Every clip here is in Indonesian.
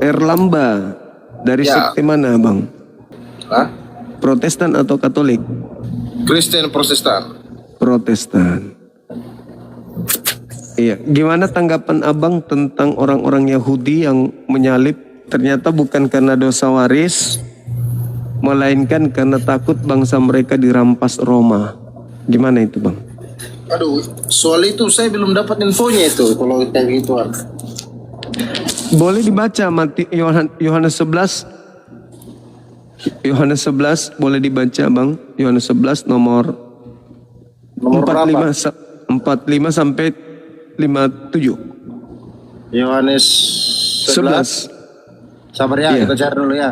Erlamba dari Ya. sekte mana, Bang? Hah? Protestan atau Katolik? Kristen Protestan. Protestan. Iya, gimana tanggapan Abang tentang orang-orang Yahudi yang menyalib ternyata bukan karena dosa waris, melainkan karena takut bangsa mereka dirampas Roma. Gimana itu, Bang? Aduh, soal itu saya belum dapat infonya itu kalau kayak gituan. Boleh dibaca Yohanes 11. Yohanes 11 boleh dibaca, Bang. Yohanes 11 nomor Nomor berapa? 45 sampai 57. Yohanes 11. 11. Sabar ya, Iya. kita cari dulu ya.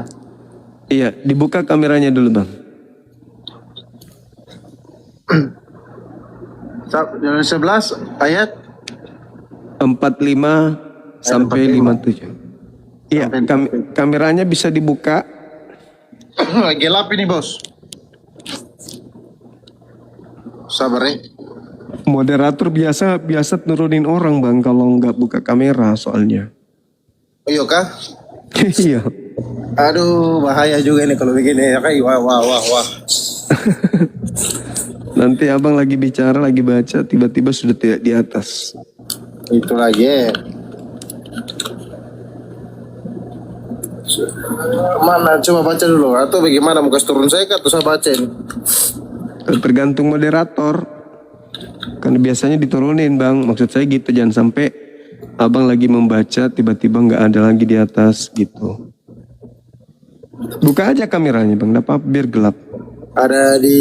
Iya, dibuka kameranya dulu, Bang. Yohanes 11 ayat 45 sampai 57. Iya, kameranya bisa dibuka. gelap ini, Bos. Sabar ya. Moderator biasa nurunin orang, Bang, kalau nggak buka kamera soalnya. Iya kah? Iya. Aduh, bahaya juga ini kalau begini ya, kayak wah. Nanti Abang lagi bicara, lagi baca, tiba-tiba sudah tidak di atas. Itu lagi ya. Mana coba baca dulu atau bagaimana, mau kasih turun saya kah atau saya bacain? Tergantung moderator. Karena biasanya diturunin, Bang. Maksud saya gitu, jangan sampai Abang lagi membaca tiba-tiba nggak ada lagi di atas gitu. Buka aja kameranya, Bang. Nggak apa-apa, biar gelap. Ada di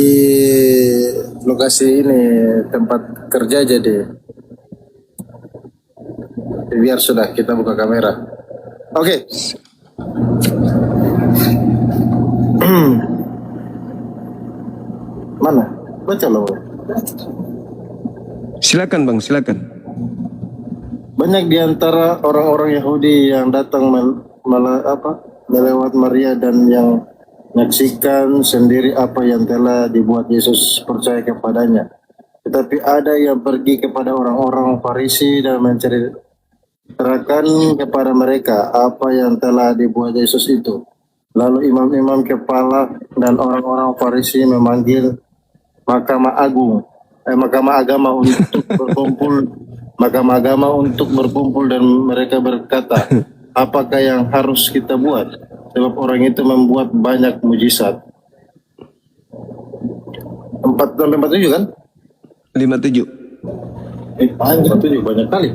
lokasi ini tempat kerja jadi. Biar sudah kita buka kamera. Oke. Mana? Baca loh. Silakan, Bang, silakan. Banyak di antara orang-orang Yahudi yang datang melewat Maria dan yang menyaksikan sendiri apa yang telah dibuat Yesus percaya kepadanya. Tetapi ada yang pergi kepada orang-orang Farisi dan menceritakan kepada mereka apa yang telah dibuat Yesus itu. Lalu imam-imam kepala dan orang-orang Farisi memanggil mahkamah agama untuk berkumpul dan mereka berkata, apakah yang harus kita buat? Sebab orang itu membuat banyak mujizat. 4-47 kan? 57. Panjang 7 banyak kali.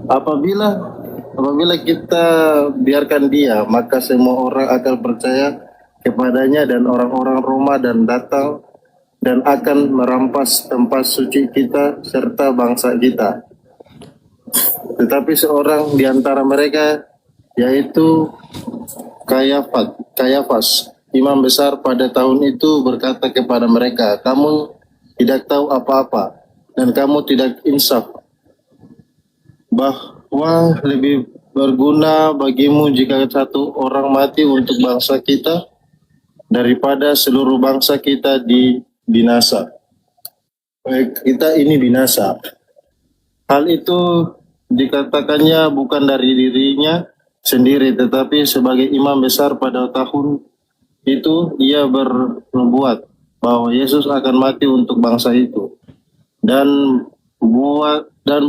Apabila kita biarkan dia, maka semua orang akan percaya kepadanya dan orang-orang Roma dan datang dan akan merampas tempat suci kita serta bangsa kita. Tetapi seorang di antara mereka, yaitu Kayafas, imam besar pada tahun itu berkata kepada mereka, kamu tidak tahu apa-apa dan kamu tidak insaf, bahwa lebih berguna bagimu jika satu orang mati untuk bangsa kita daripada seluruh bangsa kita binasa. Kita ini binasa. Hal itu dikatakannya bukan dari dirinya sendiri, tetapi sebagai imam besar pada tahun itu ia bernubuat bahwa Yesus akan mati untuk bangsa itu dan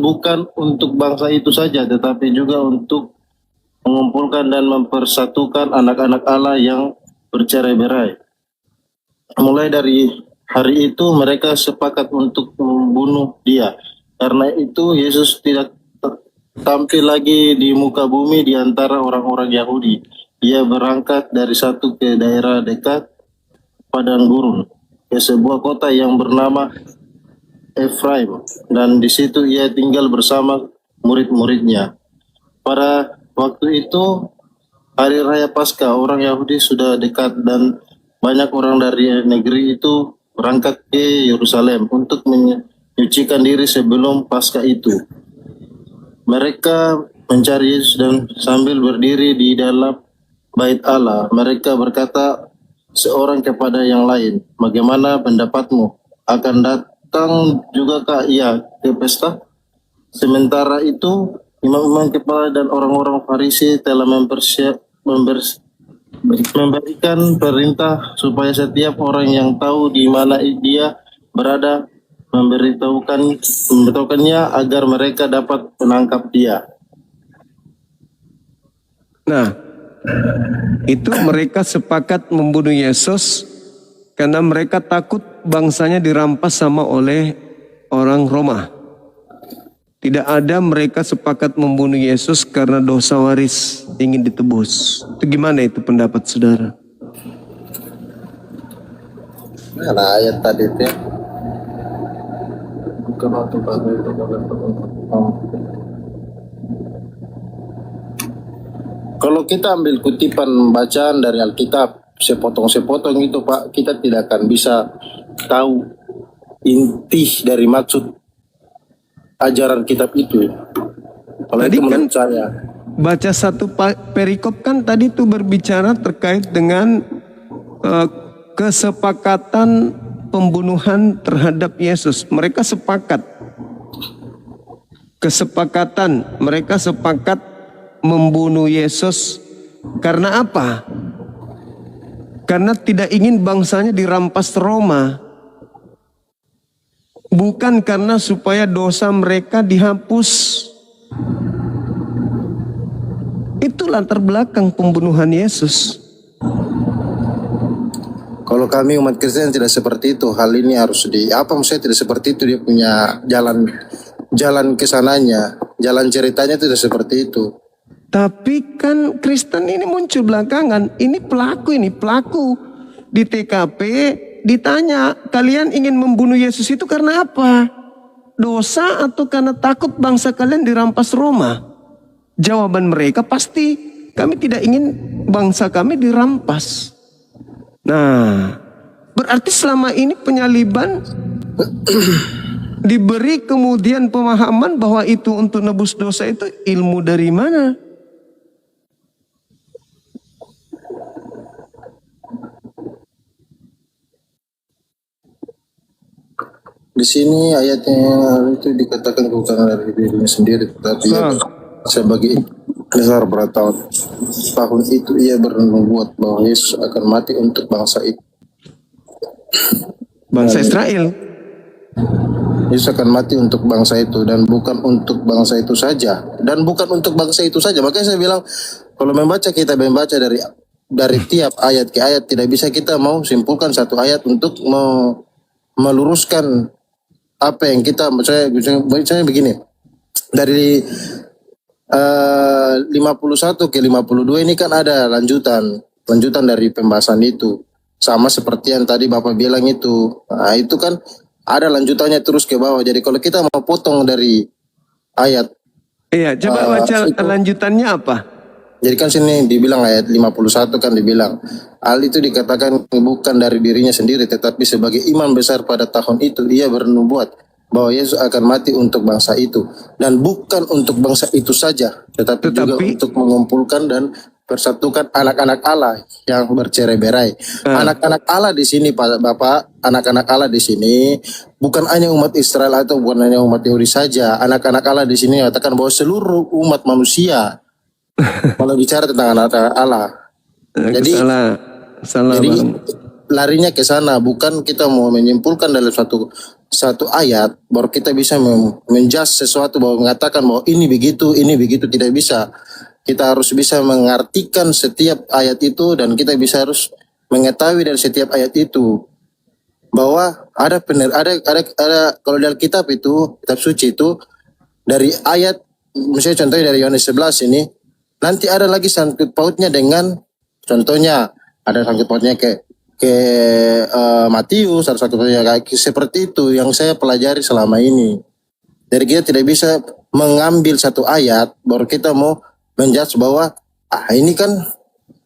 bukan untuk bangsa itu saja, tetapi juga untuk mengumpulkan dan mempersatukan anak-anak Allah yang bercerai-berai. Mulai dari hari itu mereka sepakat untuk membunuh dia. Karena itu Yesus tidak tampil lagi di muka bumi di antara orang-orang Yahudi. Dia berangkat dari satu ke daerah dekat padang gurun, ke sebuah kota yang bernama Efraim, dan di situ ia tinggal bersama murid-muridnya. Pada waktu itu hari raya Paskah, orang Yahudi sudah dekat dan banyak orang dari negeri itu berangkat ke Yerusalem untuk menyucikan diri sebelum Paskah itu. Mereka mencari Yesus dan sambil berdiri di dalam bait Allah, mereka berkata seorang kepada yang lain, bagaimana pendapatmu? Akan datang juga kah ia ke pesta? Sementara itu imam-imam kepala dan orang-orang Farisi telah memberikan perintah supaya setiap orang yang tahu di mana dia berada memberitahukannya agar mereka dapat menangkap dia. Nah, itu mereka sepakat membunuh Yesus karena mereka takut bangsanya dirampas sama oleh orang Roma. Tidak ada mereka sepakat membunuh Yesus karena dosa waris ingin ditebus. Itu gimana itu pendapat saudara? Mana ayat tadi itu ya? Kalau kita ambil kutipan bacaan dari Alkitab, sepotong-sepotong itu Pak, kita tidak akan bisa tahu inti dari maksud ajaran kitab itu. Kalau Tadi itu kan menurut saya. baca satu perikop kan tadi tuh berbicara terkait dengan kesepakatan pembunuhan terhadap Yesus. Mereka sepakat. Kesepakatan, mereka sepakat membunuh Yesus karena apa? Karena tidak ingin bangsanya dirampas Roma. Bukan karena supaya dosa mereka dihapus. Itu latar belakang pembunuhan Yesus. Kalau kami umat Kristen tidak seperti itu. Hal ini harus maksudnya tidak seperti itu, dia punya jalan kesananya, jalan ceritanya tidak seperti itu. Tapi kan Kristen ini muncul belakangan. Ini pelaku di TKP ditanya, kalian ingin membunuh Yesus itu karena apa? Dosa atau karena takut bangsa kalian dirampas Roma? Jawaban mereka pasti, kami tidak ingin bangsa kami dirampas. Nah, berarti selama ini penyaliban diberi kemudian pemahaman bahwa itu untuk nebus dosa, itu ilmu dari mana? Di sini ayatnya itu dikatakan bukan dari dirinya sendiri, tetapi sebagai dasar pada tahun itu ia bernubuat bahwa Yesus akan mati untuk bangsa itu. Bangsa Israel. Yesus akan mati untuk bangsa itu dan bukan untuk bangsa itu saja. Makanya saya bilang kalau kita membaca dari tiap ayat ke ayat, tidak bisa kita mau simpulkan satu ayat untuk meluruskan apa yang kita misalnya begini. Dari 51 ke 52 ini kan ada lanjutan dari pembahasan itu. Sama seperti yang tadi Bapak bilang itu. Nah, itu kan ada lanjutannya terus ke bawah. Jadi kalau kita mau potong dari ayat, Iya, coba baca lanjutannya apa? jadi kan sini dibilang ayat 51 kan dibilang, hal itu dikatakan bukan dari dirinya sendiri, tetapi sebagai imam besar pada tahun itu ia bernubuat bahwa Yesus akan mati untuk bangsa itu, dan bukan untuk bangsa itu saja, tetapi juga untuk mengumpulkan dan persatukan anak-anak Allah yang bercerai-berai. Anak-anak Allah di sini Bapak, anak-anak Allah di sini bukan hanya umat Israel atau bukan hanya umat Yahudi saja. Anak-anak Allah di sini katakan bahwa seluruh umat manusia. Kalau bicara tentang anak-anak Allah. Jadi jadi larinya ke sana, bukan kita mau menyimpulkan dalam satu ayat baru kita bisa menjudge sesuatu bahwa mengatakan bahwa ini begitu, tidak bisa. Kita harus bisa mengartikan setiap ayat itu dan kita harus mengetahui dari setiap ayat itu bahwa ada kalau dalam kitab suci itu dari ayat, misalnya contohnya dari Yohanes 11 ini, nanti ada lagi sangkut pautnya dengan, contohnya ada sangkut pautnya ke Matius, ada sangkut pautnya kayak seperti itu yang saya pelajari selama ini. Jadi kita tidak bisa mengambil satu ayat baru kita mau menjudge bahwa ini kan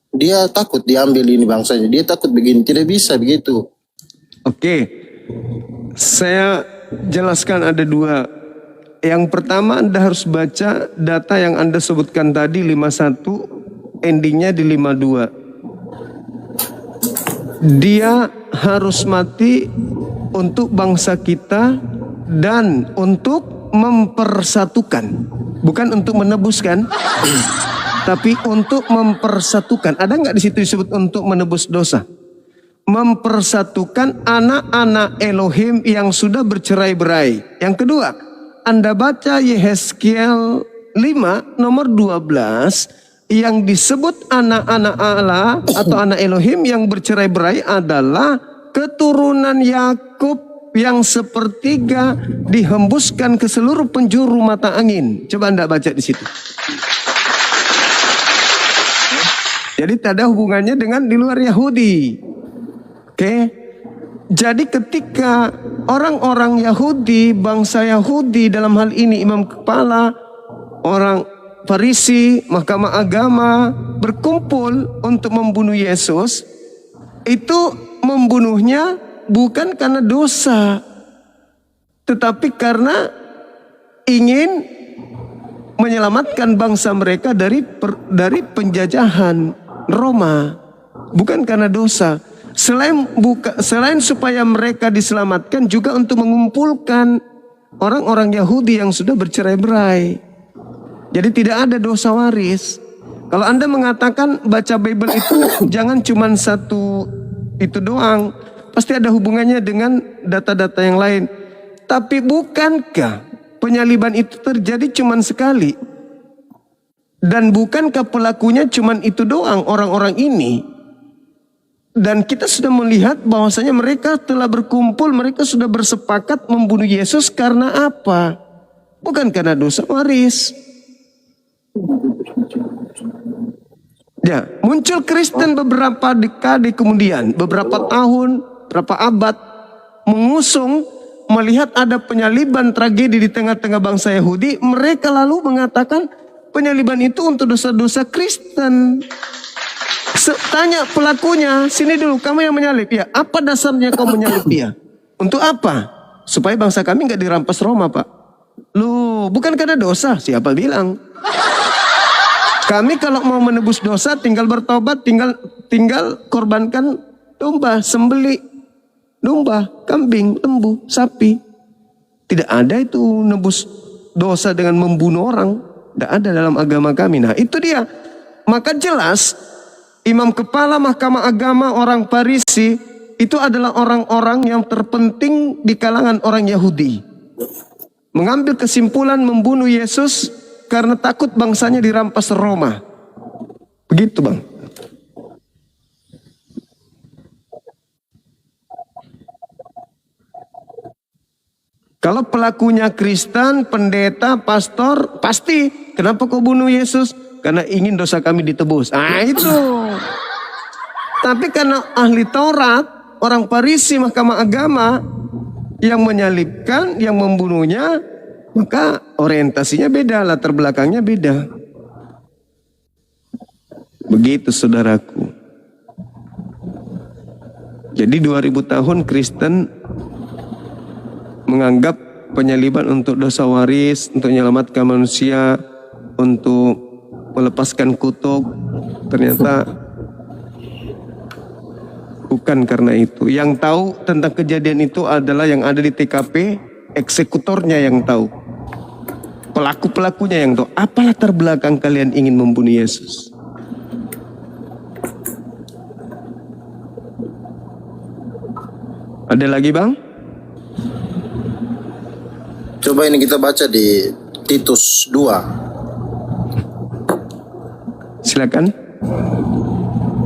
dia takut diambil ini bangsanya, dia takut begini, tidak bisa begitu. Oke, saya jelaskan ada dua. Yang pertama, Anda harus baca data yang Anda sebutkan tadi 51, endingnya di 52. Dia harus mati untuk bangsa kita dan untuk mempersatukan, bukan untuk menebuskan, tapi untuk mempersatukan. Ada nggak di situ disebut untuk menebus dosa? Mempersatukan anak-anak Elohim yang sudah bercerai-berai. Yang kedua, Anda baca Yehezkiel 5 nomor 12, yang disebut anak-anak Allah atau anak Elohim yang bercerai-berai adalah keturunan Yakub yang sepertiga dihembuskan ke seluruh penjuru mata angin. Coba Anda baca di situ. Jadi tidak ada hubungannya dengan di luar Yahudi. Oke. Jadi ketika orang-orang Yahudi, bangsa Yahudi dalam hal ini imam kepala, orang Farisi, mahkamah agama berkumpul untuk membunuh Yesus, itu membunuhnya bukan karena dosa, tetapi karena ingin menyelamatkan bangsa mereka dari penjajahan Roma, bukan karena dosa. Selain supaya mereka diselamatkan, juga untuk mengumpulkan orang-orang Yahudi yang sudah bercerai-berai. Jadi tidak ada dosa waris. Kalau Anda mengatakan baca Bible itu jangan cuma satu itu doang, pasti ada hubungannya dengan data-data yang lain. Tapi bukankah penyaliban itu terjadi cuma sekali? Dan bukankah pelakunya cuma itu doang, orang-orang ini? Dan kita sudah melihat bahwasanya mereka telah berkumpul, mereka sudah bersepakat membunuh Yesus karena apa? Bukan karena dosa waris. Ya, muncul Kristen beberapa dekade kemudian, beberapa tahun, berapa abad, mengusung melihat ada penyaliban tragedi di tengah-tengah bangsa Yahudi. Mereka lalu mengatakan penyaliban itu untuk dosa-dosa Kristen. Tanya pelakunya, sini dulu, kamu yang menyalib ya. Apa dasarnya kau menyalib dia? Untuk apa? Supaya bangsa kami nggak dirampas Roma, Pak. Loh, bukan karena dosa. Siapa bilang? Kami kalau mau menebus dosa tinggal bertobat, tinggal korbankan domba, sembeli domba, kambing, lembu, sapi. Tidak ada itu nebus dosa dengan membunuh orang. Tidak ada dalam agama kami. Nah, itu dia. Maka jelas imam kepala mahkamah agama orang Farisi itu adalah orang-orang yang terpenting di kalangan orang Yahudi. Mengambil kesimpulan membunuh Yesus karena takut bangsanya dirampas Roma. Begitu, Bang. Kalau pelakunya Kristen, pendeta, pastor, pasti. Kenapa kau bunuh Yesus? Karena ingin dosa kami ditebus. Ah, itu. Tapi karena ahli Taurat, orang Farisi, mahkamah agama, yang menyalibkan, yang membunuhnya, maka orientasinya beda, latar belakangnya beda. Begitu saudaraku. Jadi 2000 tahun Kristen menganggap penyaliban untuk dosa waris, untuk menyelamatkan manusia, untuk melepaskan kutuk. Ternyata bukan karena itu. Yang tahu tentang kejadian itu adalah yang ada di TKP, eksekutornya yang tahu. Pelaku-pelakunya yang tahu. Apa latar belakang kalian ingin membunuh Yesus? Ada lagi, Bang? Coba ini kita baca di Titus 2. Silakan.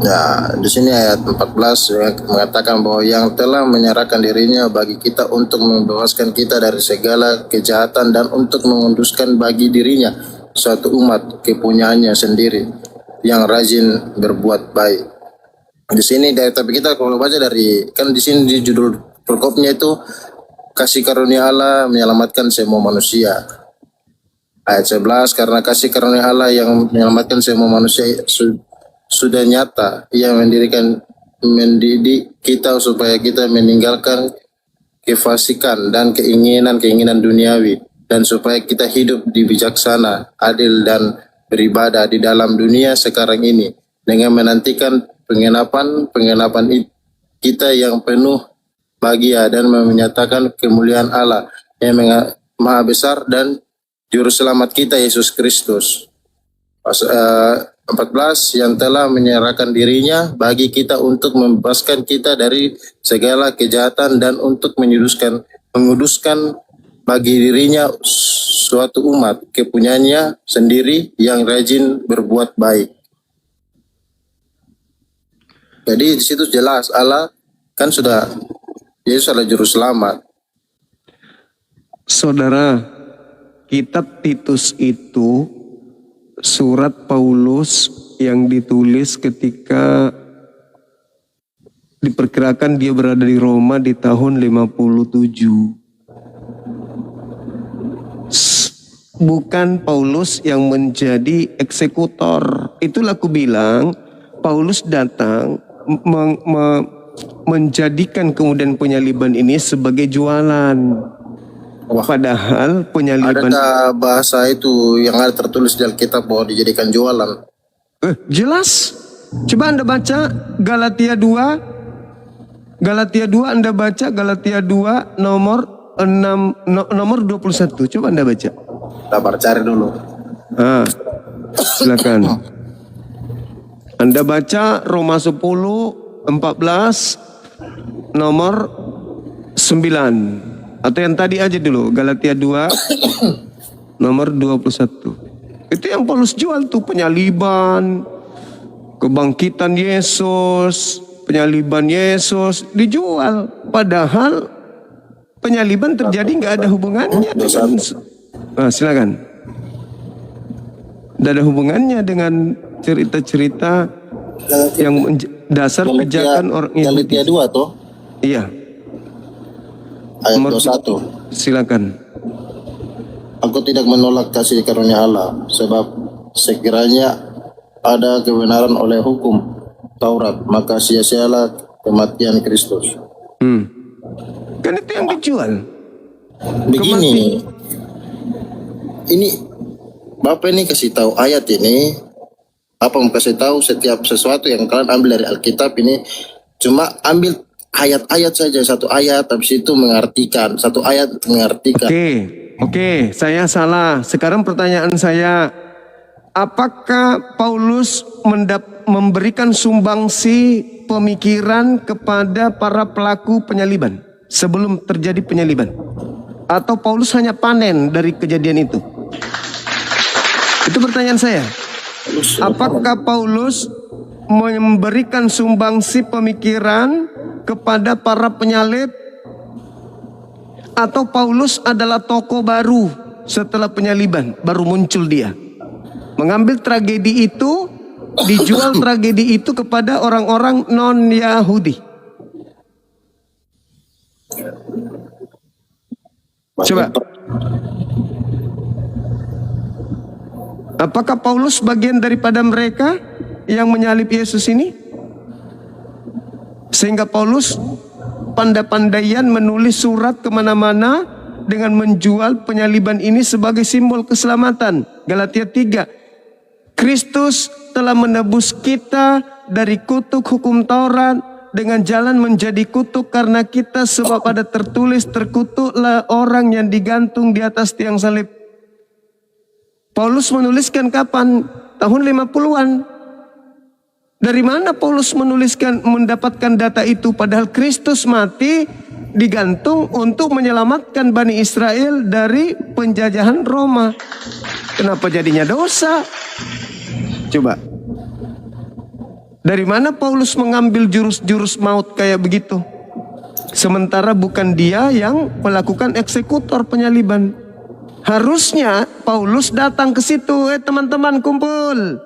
Ya, di sini ayat 14 mengatakan bahwa yang telah menyerahkan dirinya bagi kita untuk membebaskan kita dari segala kejahatan dan untuk menguduskan bagi dirinya suatu umat kepunyaannya sendiri yang rajin berbuat baik. Di sini tapi kita kalau baca dari kan di sini di judul perkopnya itu kasih karunia Allah menyelamatkan semua manusia. Ayat 11, karena kasih karunia Allah yang menyelamatkan semua manusia sudah nyata. Ia mendidik kita supaya kita meninggalkan kefasikan dan keinginan-keinginan duniawi, dan supaya kita hidup di bijaksana, adil dan beribadah di dalam dunia sekarang ini dengan menantikan penggenapan kita yang penuh bahagia dan menyatakan kemuliaan Allah Maha Besar dan Juru Selamat kita Yesus Kristus. 14, yang telah menyerahkan dirinya bagi kita untuk membebaskan kita dari segala kejahatan dan untuk menguduskan bagi dirinya suatu umat kepunyaannya sendiri yang rajin berbuat baik. Jadi di situ jelas Allah kan sudah, Yesus adalah Juru Selamat. Saudara, kitab Titus itu surat Paulus yang ditulis ketika diperkirakan dia berada di Roma di tahun 57. Bukan Paulus yang menjadi eksekutor. Itulah aku bilang Paulus datang menjadikan kemudian penyaliban ini sebagai jualan. Wah. Padahal penyaliban... Adakah bahasa itu yang ada tertulis di Alkitab bahwa dijadikan jualan? Jelas. Coba Anda baca Galatia 2. Galatia 2 Anda baca Galatia 2 nomor 21. Coba Anda baca. Sabar, cari dulu. Silakan. Anda baca Roma 10 14 nomor 9. Atau yang tadi aja dulu, Galatia 2 nomor 21. Itu yang Paulus jual tuh, penyaliban, kebangkitan Yesus, penyaliban Yesus dijual. Padahal penyaliban terjadi nggak ada hubungannya dengan... silakan. Tidak ada hubungannya dengan cerita-cerita yang dasar kejahatan orang Yahudi. Galatia 2 toh? Iya. Ayat Nomor 21. Silakan. Aku tidak menolak kasih karunia Allah, sebab sekiranya ada kebenaran oleh hukum Taurat, maka sia-sialah kematian Kristus. Kan itu yang dijual. Begini, ini Bapak ini kasih tahu ayat ini, apa mau kasih tahu setiap sesuatu yang kalian ambil dari Alkitab ini, cuma ambil ayat-ayat saja, satu ayat, habis itu mengartikan, satu ayat mengartikan. Oke, saya salah. Sekarang pertanyaan saya, apakah Paulus memberikan sumbangsi pemikiran kepada para pelaku penyaliban sebelum terjadi penyaliban? Atau Paulus hanya panen dari kejadian itu? Itu pertanyaan saya. Apakah Paulus memberikan sumbangsi pemikiran kepada para penyalib, atau Paulus adalah tokoh baru setelah penyaliban, baru muncul dia mengambil tragedi itu, dijual tragedi itu kepada orang-orang non-Yahudi? Coba, apakah Paulus bagian daripada mereka yang menyalib Yesus ini? Sehingga Paulus pandai-pandaian menulis surat kemana-mana dengan menjual penyaliban ini sebagai simbol keselamatan. Galatia 3. Kristus telah menebus kita dari kutuk hukum Taurat dengan jalan menjadi kutuk karena kita, sebab ada tertulis, terkutuklah orang yang digantung di atas tiang salib. Paulus menuliskan kapan? Tahun 50-an. Dari mana Paulus mendapatkan data itu? Padahal Kristus mati digantung untuk menyelamatkan Bani Israel dari penjajahan Roma. Kenapa jadinya dosa? Coba. Dari mana Paulus mengambil jurus-jurus maut kayak begitu? Sementara bukan dia yang melakukan eksekutor penyaliban. Harusnya Paulus datang ke situ, teman-teman kumpul.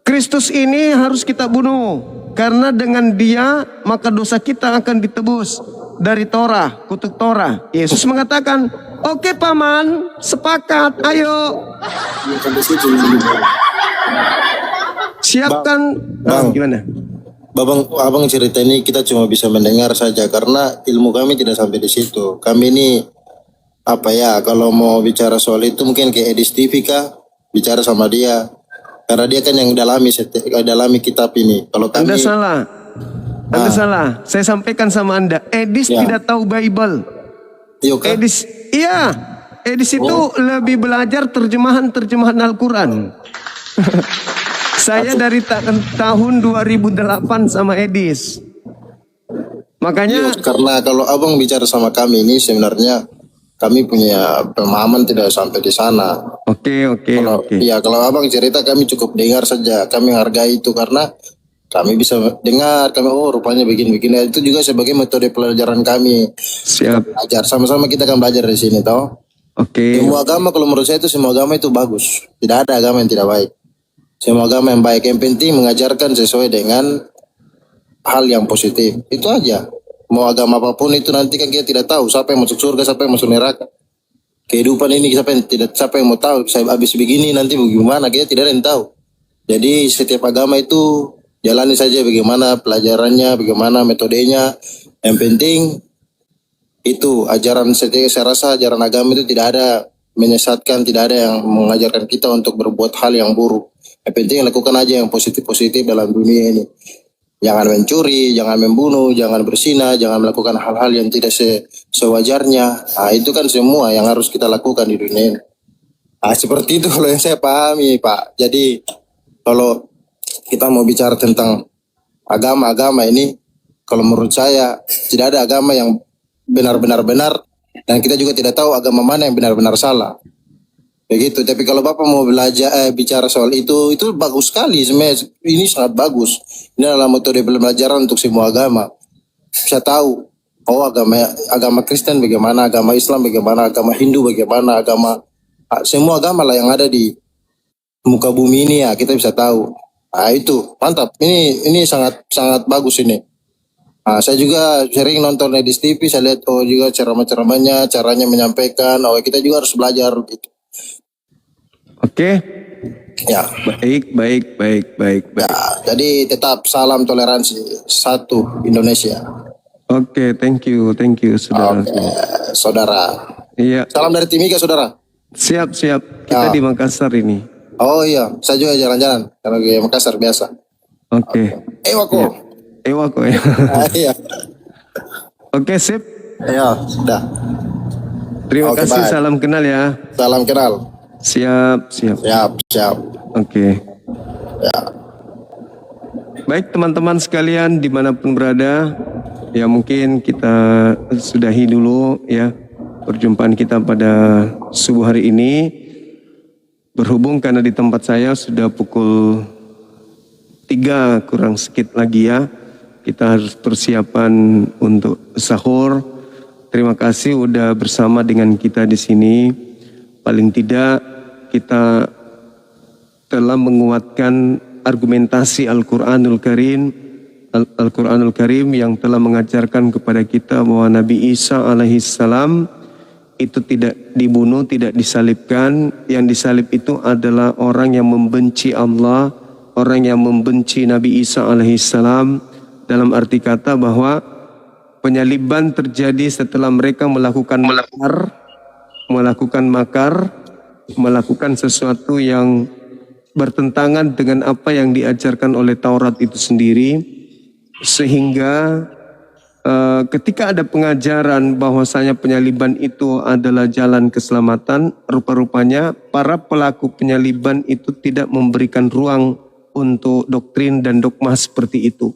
Kristus ini harus kita bunuh, karena dengan dia maka dosa kita akan ditebus dari Torah, kutuk Torah. Yesus mengatakan, oke paman, sepakat, ayo. Siapkan. Bang, gimana? Abang cerita ini kita cuma bisa mendengar saja karena ilmu kami tidak sampai di situ. Kami ini apa ya, kalau mau bicara soal itu mungkin ke Edis TV kah, bicara sama dia. Karena dia kan yang dalami kitab ini. Kalau kami, Anda salah. Anda salah. Saya sampaikan sama Anda, Edis tidak tahu Bible. Iya kan? Edis, iya. di situ lebih belajar terjemahan Al-Quran. Saya dari tahun 2008 sama Edis. Makanya Karena kalau abang bicara sama kami ini sebenarnya kami punya pemahaman tidak sampai di sana. oke. Ya kalau abang cerita kami cukup dengar saja, kami hargai itu karena kami bisa dengar, kami rupanya begini-begini. Itu juga sebagai metode pelajaran kami. Siap. Belajar sama-sama kita akan belajar di sini, toh. Oke. Semua agama kalau menurut saya itu semua agama itu bagus. Tidak ada agama yang tidak baik. Semua agama yang baik. Yang penting mengajarkan sesuai dengan hal yang positif. Itu aja. Mau agama apapun itu nanti kan kita tidak tahu siapa yang masuk surga, siapa yang masuk neraka. Kehidupan ini siapa yang mau tahu. Saya habis begini nanti bagaimana kita tidak ada yang tahu. Jadi setiap agama itu jalani saja bagaimana pelajarannya, bagaimana metodenya. Yang penting itu ajaran saya rasa ajaran agama itu tidak ada menyesatkan, tidak ada yang mengajarkan kita untuk berbuat hal yang buruk. Yang penting lakukan aja yang positif-positif dalam dunia ini. Jangan mencuri, jangan membunuh, jangan berzina, jangan melakukan hal-hal yang tidak sewajarnya. Nah, itu kan semua yang harus kita lakukan di dunia ini. Nah, seperti itu kalau yang saya pahami, Pak. Jadi kalau kita mau bicara tentang agama-agama ini, kalau menurut saya tidak ada agama yang benar-benar benar dan kita juga tidak tahu agama mana yang benar-benar salah. Begitu. Tapi kalau Bapak mau belajar bicara soal itu bagus sekali. Sebenarnya ini sangat bagus. Ini adalah metode pembelajaran untuk semua agama. Bisa tahu agama Kristen bagaimana, agama Islam bagaimana, agama Hindu bagaimana, semua agama lah yang ada di muka bumi ini ya kita bisa tahu. Nah, itu mantap. Ini sangat sangat bagus ini. Nah, saya juga sering nonton di TV, saya lihat juga ceramah-ceramahnya, caranya menyampaikan. Kita juga harus belajar gitu. Oke. Ya. Baik. Ya, jadi tetap salam toleransi, satu Indonesia. Oke, thank you saudara. Oke, saudara. Iya. Salam dari Timika, saudara. Siap. Kita di Makassar ini. Oh iya, saya juga jalan-jalan karena di Makassar biasa. Oke. Ewako. Ewako ya. Iya. Oke, sip. Iya, sudah. Terima Oke, kasih, bye. salam kenal ya. Salam kenal. Siap. Siap. Oke. Ya. Baik teman-teman sekalian dimanapun berada, ya mungkin kita sudahi dulu ya perjumpaan kita pada subuh hari ini. Berhubung karena di tempat saya sudah pukul 3 kurang sedikit lagi ya, kita harus persiapan untuk sahur. Terima kasih udah bersama dengan kita di sini. Paling tidak kita telah menguatkan argumentasi Al-Quranul Karim yang telah mengajarkan kepada kita bahwa Nabi Isa alaihissalam itu tidak dibunuh, tidak disalibkan. Yang disalib itu adalah orang yang membenci Allah, orang yang membenci Nabi Isa alaihissalam. Dalam arti kata bahwa penyaliban terjadi setelah mereka melakukan makar, melakukan sesuatu yang bertentangan dengan apa yang diajarkan oleh Taurat itu sendiri, sehingga ketika ada pengajaran bahwasanya penyaliban itu adalah jalan keselamatan, rupa-rupanya para pelaku penyaliban itu tidak memberikan ruang untuk doktrin dan dogma seperti itu.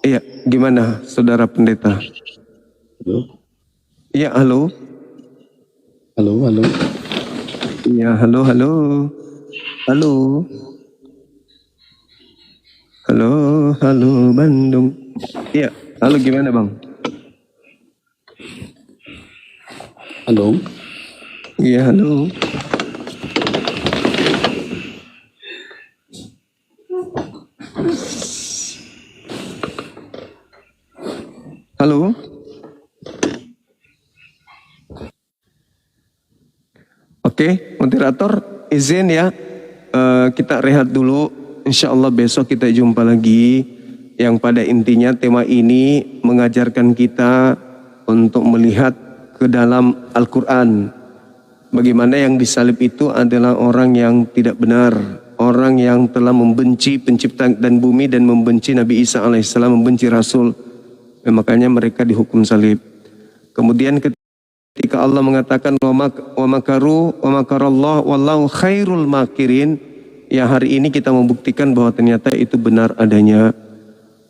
Iya, gimana saudara pendeta? Iya, halo. Iya, halo. Halo Bandung. Iya, halo gimana Bang? Halo. Iya, halo. Halo. Oke, moderator izin ya, kita rehat dulu. Insya Allah besok kita jumpa lagi. Yang pada intinya tema ini mengajarkan kita untuk melihat ke dalam Al-Quran. Bagaimana yang disalib itu adalah orang yang tidak benar, orang yang telah membenci pencipta dan bumi dan membenci Nabi Isa alaihissalam, membenci Rasul. Makanya mereka dihukum salib. Kemudian ketika Allah mengatakan wa makaru wa makarallah wallahu khairul makirin, ya hari ini kita membuktikan bahwa ternyata itu benar adanya.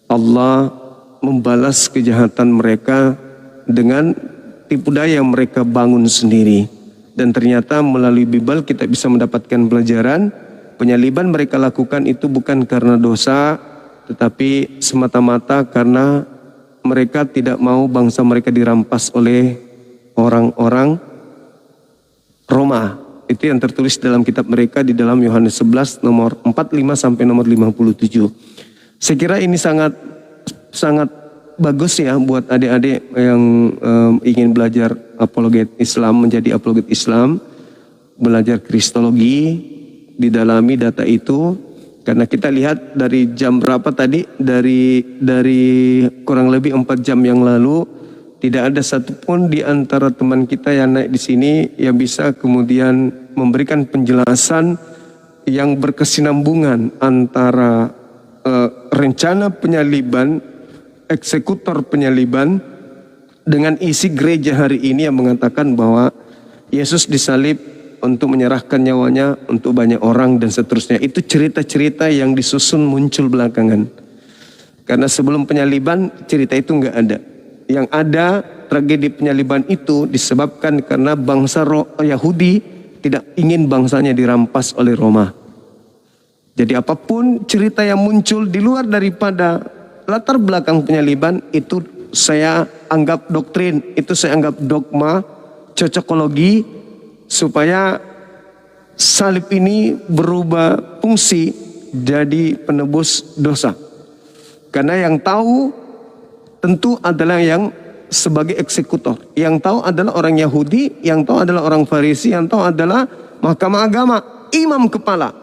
Allah membalas kejahatan mereka dengan tipu daya yang mereka bangun sendiri. Dan ternyata melalui Bible kita bisa mendapatkan pelajaran. Penyaliban mereka lakukan itu bukan karena dosa, tetapi semata-mata karena mereka tidak mau bangsa mereka dirampas oleh orang-orang Roma. Itu yang tertulis dalam kitab mereka di dalam Yohanes 11 nomor 45 sampai nomor 57. Saya kira ini sangat bagus ya buat adik-adik yang ingin belajar apologet Islam, menjadi apologet Islam, belajar kristologi, didalami data itu. Karena kita lihat dari jam berapa tadi, dari kurang lebih 4 jam yang lalu, tidak ada satupun di antara teman kita yang naik di sini yang bisa kemudian memberikan penjelasan yang berkesinambungan antara rencana penyaliban, eksekutor penyaliban, dengan isi gereja hari ini yang mengatakan bahwa Yesus disalib untuk menyerahkan nyawanya untuk banyak orang dan seterusnya. Itu cerita-cerita yang disusun muncul belakangan. Karena sebelum penyaliban cerita itu nggak ada. Yang ada tragedi penyaliban itu disebabkan karena bangsa Yahudi tidak ingin bangsanya dirampas oleh Roma. Jadi apapun cerita yang muncul di luar daripada latar belakang penyaliban itu saya anggap doktrin, itu saya anggap dogma, cocokologi, supaya salib ini berubah fungsi jadi penebus dosa. Karena yang tahu tentu adalah yang sebagai eksekutor. Yang tahu adalah orang Yahudi, yang tahu adalah orang Farisi, yang tahu adalah mahkamah agama, imam kepala.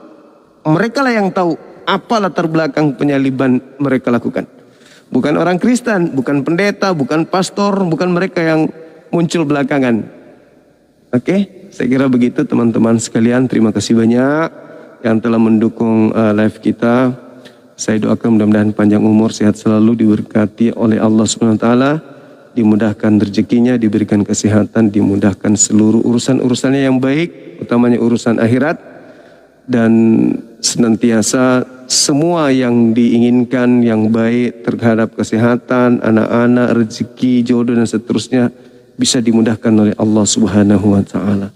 Mereka lah yang tahu apa latar belakang penyaliban mereka lakukan. Bukan orang Kristen, bukan pendeta, bukan pastor, bukan mereka yang muncul belakangan. Oke, saya kira begitu teman-teman sekalian. Terima kasih banyak yang telah mendukung live kita. Saya doakan mudah-mudahan panjang umur, sehat selalu, diberkati oleh Allah SWT, dimudahkan rezekinya, diberikan kesehatan, dimudahkan seluruh urusan-urusannya yang baik, utamanya urusan akhirat, dan senantiasa semua yang diinginkan yang baik terhadap kesehatan, anak-anak, rezeki, jodoh dan seterusnya bisa dimudahkan oleh Allah Subhanahu wa taala.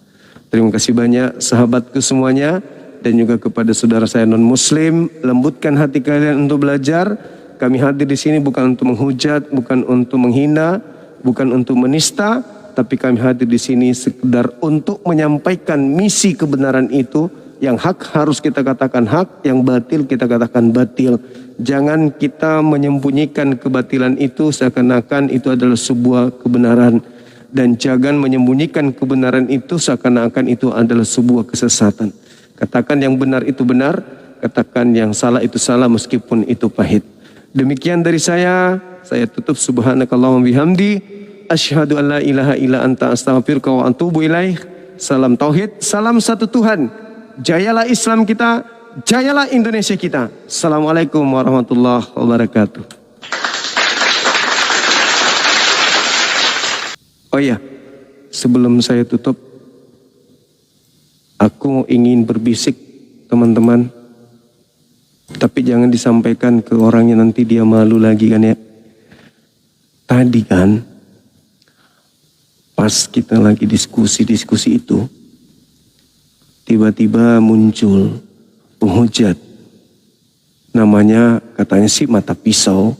Terima kasih banyak sahabatku semuanya dan juga kepada saudara saya non muslim, lembutkan hati kalian untuk belajar. Kami hadir di sini bukan untuk menghujat, bukan untuk menghina, bukan untuk menista, tapi kami hadir di sini sekedar untuk menyampaikan misi kebenaran itu. Yang hak harus kita katakan hak, yang batil kita katakan batil. Jangan kita menyembunyikan kebatilan itu seakan-akan itu adalah sebuah kebenaran. Dan jangan menyembunyikan kebenaran itu seakan-akan itu adalah sebuah kesesatan. Katakan yang benar itu benar, katakan yang salah itu salah meskipun itu pahit. Demikian dari saya tutup. Subhanakallahumma bihamdi, asyhadu an la ilaha illa anta astaghfiruka wa atubu ilaih. Salam tauhid, salam satu Tuhan. Jayalah Islam kita, jayalah Indonesia kita. Assalamualaikum warahmatullahi wabarakatuh. Oh iya, sebelum saya tutup, aku ingin berbisik teman-teman. Tapi jangan disampaikan ke orangnya, nanti dia malu lagi kan ya. Tadi kan, pas kita lagi diskusi itu, tiba-tiba muncul penghujat. Namanya katanya sih mata pisau.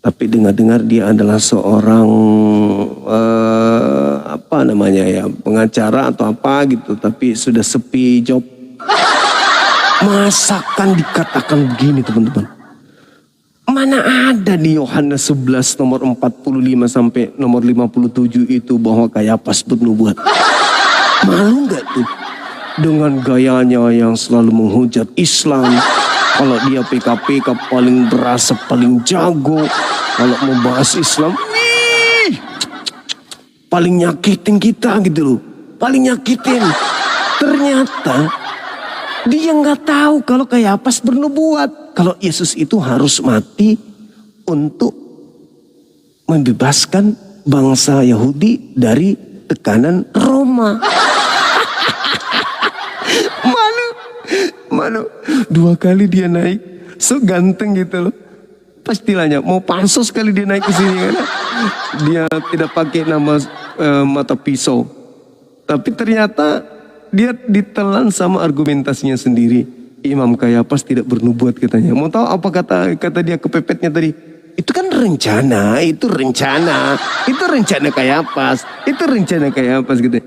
Tapi dengar-dengar dia adalah seorang pengacara atau apa gitu. Tapi sudah sepi job. Masakan dikatakan begini teman-teman. Mana ada di Yohanes 11 nomor 45 sampai nomor 57 itu bahwa Kayapas bernubuat. Malu gak tuh? Dengan gayanya yang selalu menghujat Islam. Kalau dia PKP paling berasa paling jago. Kalau mau bahas Islam, paling nyakitin kita gitu loh. Paling nyakitin. Ternyata dia nggak tahu kalau Kayapas bernubuat. Kalau Yesus itu harus mati untuk membebaskan bangsa Yahudi dari tekanan Roma. Malu 2 kali dia naik, so ganteng gitu loh. Pastilah mau pansos kali dia naik ke sini karena dia tidak pakai nama mata pisau. Tapi ternyata dia ditelan sama argumentasinya sendiri. Imam Kayapas tidak bernubuat katanya. Mau tahu apa kata dia kepepetnya tadi? Itu kan rencana, itu rencana Kayapas, itu rencana Kayapas gitu.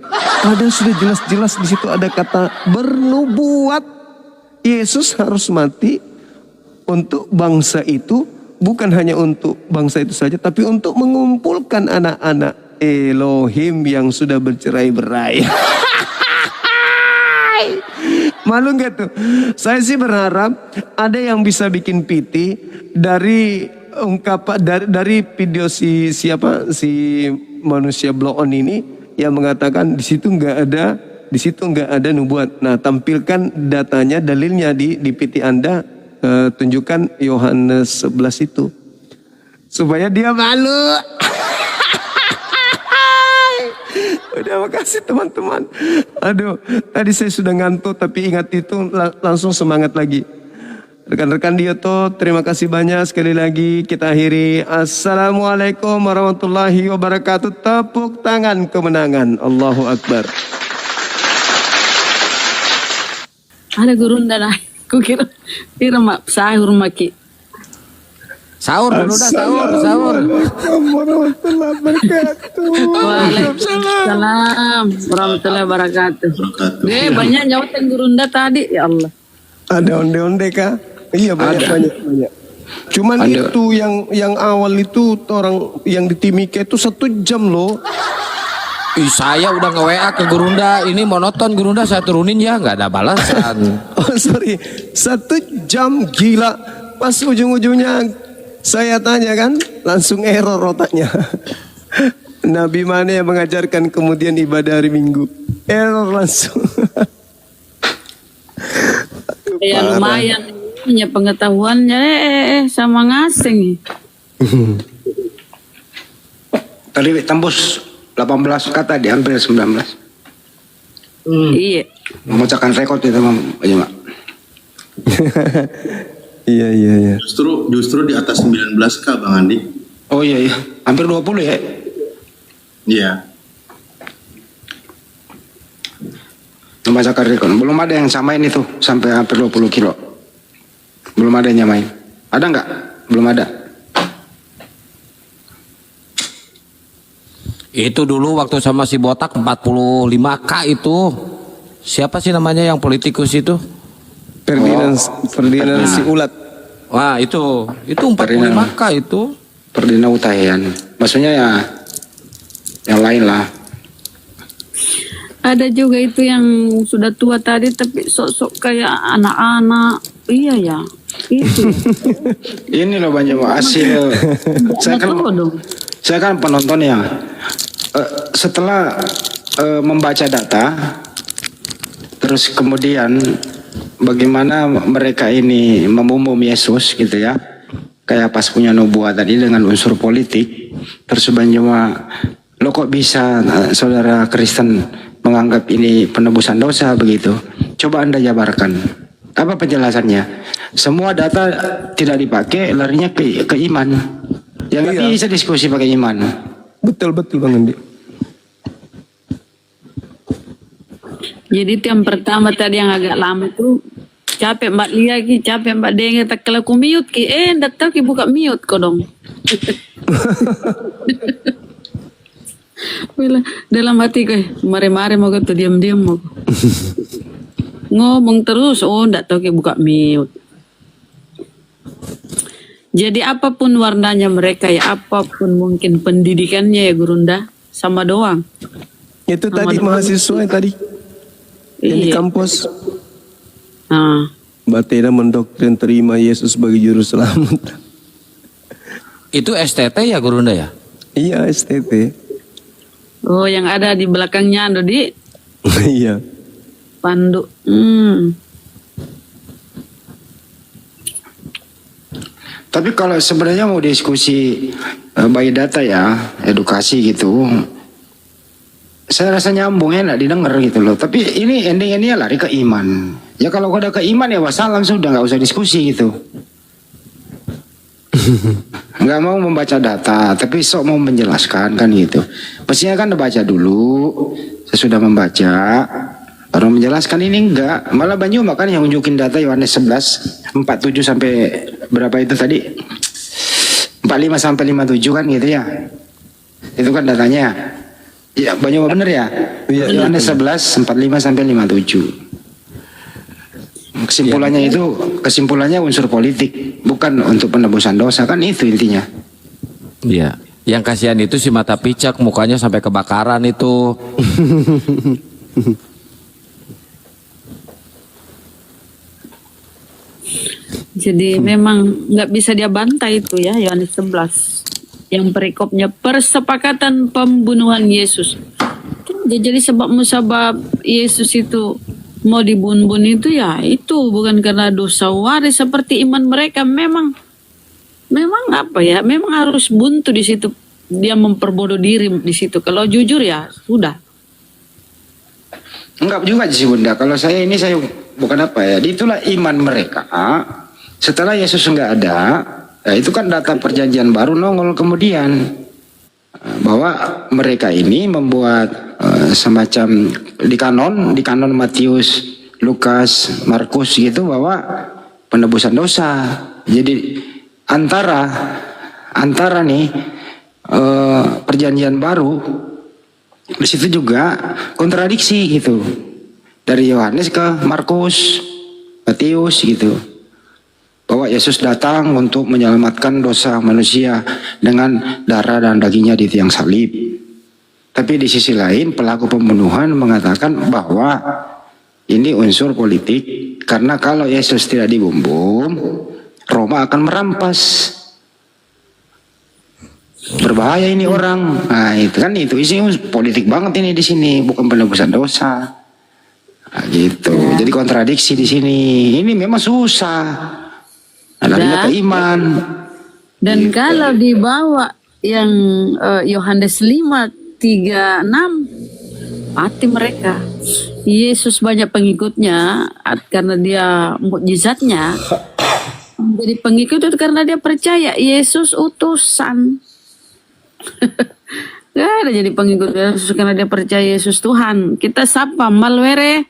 Padahal sudah jelas-jelas di situ ada kata bernubuat. Yesus harus mati untuk bangsa itu, bukan hanya untuk bangsa itu saja, tapi untuk mengumpulkan anak-anak Elohim yang sudah bercerai-berai. Malu nggak tuh? Saya sih berharap ada yang bisa bikin piti dari ungkapan dari video si manusia blow on ini yang mengatakan di situ nggak ada nubuat. Nah, tampilkan datanya, dalilnya di PT Anda, tunjukkan Yohanes 11 itu. Supaya dia malu. Udah, makasih teman-teman. Aduh, tadi saya sudah ngantuk tapi ingat itu langsung semangat lagi. Rekan-rekan Dioto, terima kasih banyak sekali lagi. Kita akhiri. Assalamualaikum warahmatullahi wabarakatuh. Tepuk tangan kemenangan. Allahu Akbar. Ada gurunda dah. Kukira mak sahur maki. Sahur dulu dah, sahur. Warahmatullahi wabarakatuh. Waalaikumsalam warahmatullahi wabarakatuh. Banyak jawatan gurunda tadi, ya Allah. Ada onde-onde kah? Iya, banyak. Cuman Ada. itu yang awal itu orang yang di Timika itu 1 jam loh. Ih, saya udah nge-WA ke Gurunda, ini monoton Gurunda, saya turunin ya, nggak ada balasan. Oh sorry, 1 jam gila. Pas ujung-ujungnya saya tanya kan, langsung error otaknya. Nabi mana yang mengajarkan kemudian ibadah hari Minggu? Error langsung. Ya lumayan punya pengetahuannya sama ngasing. Tadi tembus 18 kata di hampir 19. Iya. Memecahkan rekor itu aja Mak. Iya. Justru di atas 19K Bang Andi. Oh iya. Hampir 20 ya. Iya. Memecahkan rekor. Belum ada yang samain itu sampai hampir 20 kilo. Belum ada yang nyamain. Ada nggak? Belum ada. Itu dulu waktu sama si Botak 45K itu. Siapa sih namanya yang politikus itu? Ferdinand si ulat. Wah, itu 45K itu. Perdina Utahian. Maksudnya ya yang lain lah. Ada juga itu yang sudah tua tadi tapi sok-sok kayak anak-anak. Iya ya. Itu. Ini loh banyak hasil. Saya kan penonton ya. Setelah membaca data, terus kemudian bagaimana mereka ini memumum Yesus gitu ya, kayak pas punya nubuat tadi dengan unsur politik, terus banyak lo kok bisa saudara Kristen menganggap ini penebusan dosa begitu? Coba Anda jabarkan. Apa penjelasannya? Semua data tidak dipakai, larinya ke iman. Ya nggak bisa diskusi pakai iman. Betul Bang Andi. Jadi itu yang pertama tadi yang agak lama itu capek Mbak Lia ki, capek Mbak Denge tak kalau ku mute ki, ndak tahu ki buka mute kok dong. Bila dalam hati kayak mare-mare mau tuh diam-diam mau. Ngomong terus, ndak tahu ki buka mute. Jadi apapun warnanya mereka ya, apapun mungkin pendidikannya ya Gurunda, sama doang. Itu Sama tadi doang. mahasiswa yang tadi yang di Iya. kampus. Nah, Batena mendoktrin terima Yesus sebagai juru selamat. Itu STT ya Gurunda ya? Iya, STT. oh yang ada di belakangnya Dodi Iya. Pandu. Tapi kalau sebenarnya mau diskusi by data ya, edukasi gitu, saya rasa nyambung enak didengar gitu loh. Tapi ini ending-endingnya lari ke iman. Ya kalau udah ke iman ya wassalam sudah, nggak usah diskusi gitu. Nggak mau membaca data, tapi sok mau menjelaskan kan gitu. Pastinya kan udah baca dulu, sesudah membaca baru menjelaskan. Ini enggak, malah Banyu makan yang nunjukin data Yohanes 11 47 sampai berapa itu tadi, 45 sampai 57 kan gitu ya. Itu kan datanya. Ya Banyu bener ya. Yohanes 11 45 sampai 57. Kesimpulannya unsur politik, bukan untuk penebusan dosa, kan itu intinya. Iya. Yang kasihan itu si mata picak, mukanya sampai kebakaran itu. Jadi memang nggak bisa dia bantai itu ya, Yohanes 11. Yang perikopnya persepakatan pembunuhan Yesus. Jadi sebab musabab Yesus itu mau dibunuh itu ya itu bukan karena dosa waris seperti iman mereka. Memang apa ya? Memang harus buntu di situ. Dia memperbodoh diri di situ. Kalau jujur ya sudah. Enggak juga sih Bunda. Kalau saya bukan apa ya. Itulah iman mereka. Setelah Yesus enggak ada, ya itu kan data perjanjian baru nongol kemudian bahwa mereka ini membuat semacam di kanon Matius, Lukas, Markus gitu bahwa penebusan dosa. Jadi antara nih perjanjian baru di situ juga kontradiksi gitu, dari Yohanes ke Markus, Matius gitu, bahwa Yesus datang untuk menyelamatkan dosa manusia dengan darah dan dagingnya di tiang salib. Tapi di sisi lain pelaku pembunuhan mengatakan bahwa ini unsur politik, karena kalau Yesus tidak dibunuh, Roma akan merampas. Berbahaya ini orang. Nah, itu kan itu isinya politik banget ini di sini, bukan penebusan dosa. Nah, gitu. Jadi kontradiksi di sini. Ini memang susah. Larinya ke iman. Dan kalau dibawa yang Yohanes 5:36 mati mereka. Yesus banyak pengikutnya karena dia mukjizatnya. Jadi pengikut itu karena dia percaya Yesus utusan. Gak ada jadi pengikut Yesus karena dia percaya Yesus Tuhan. Kita sapa Malwere.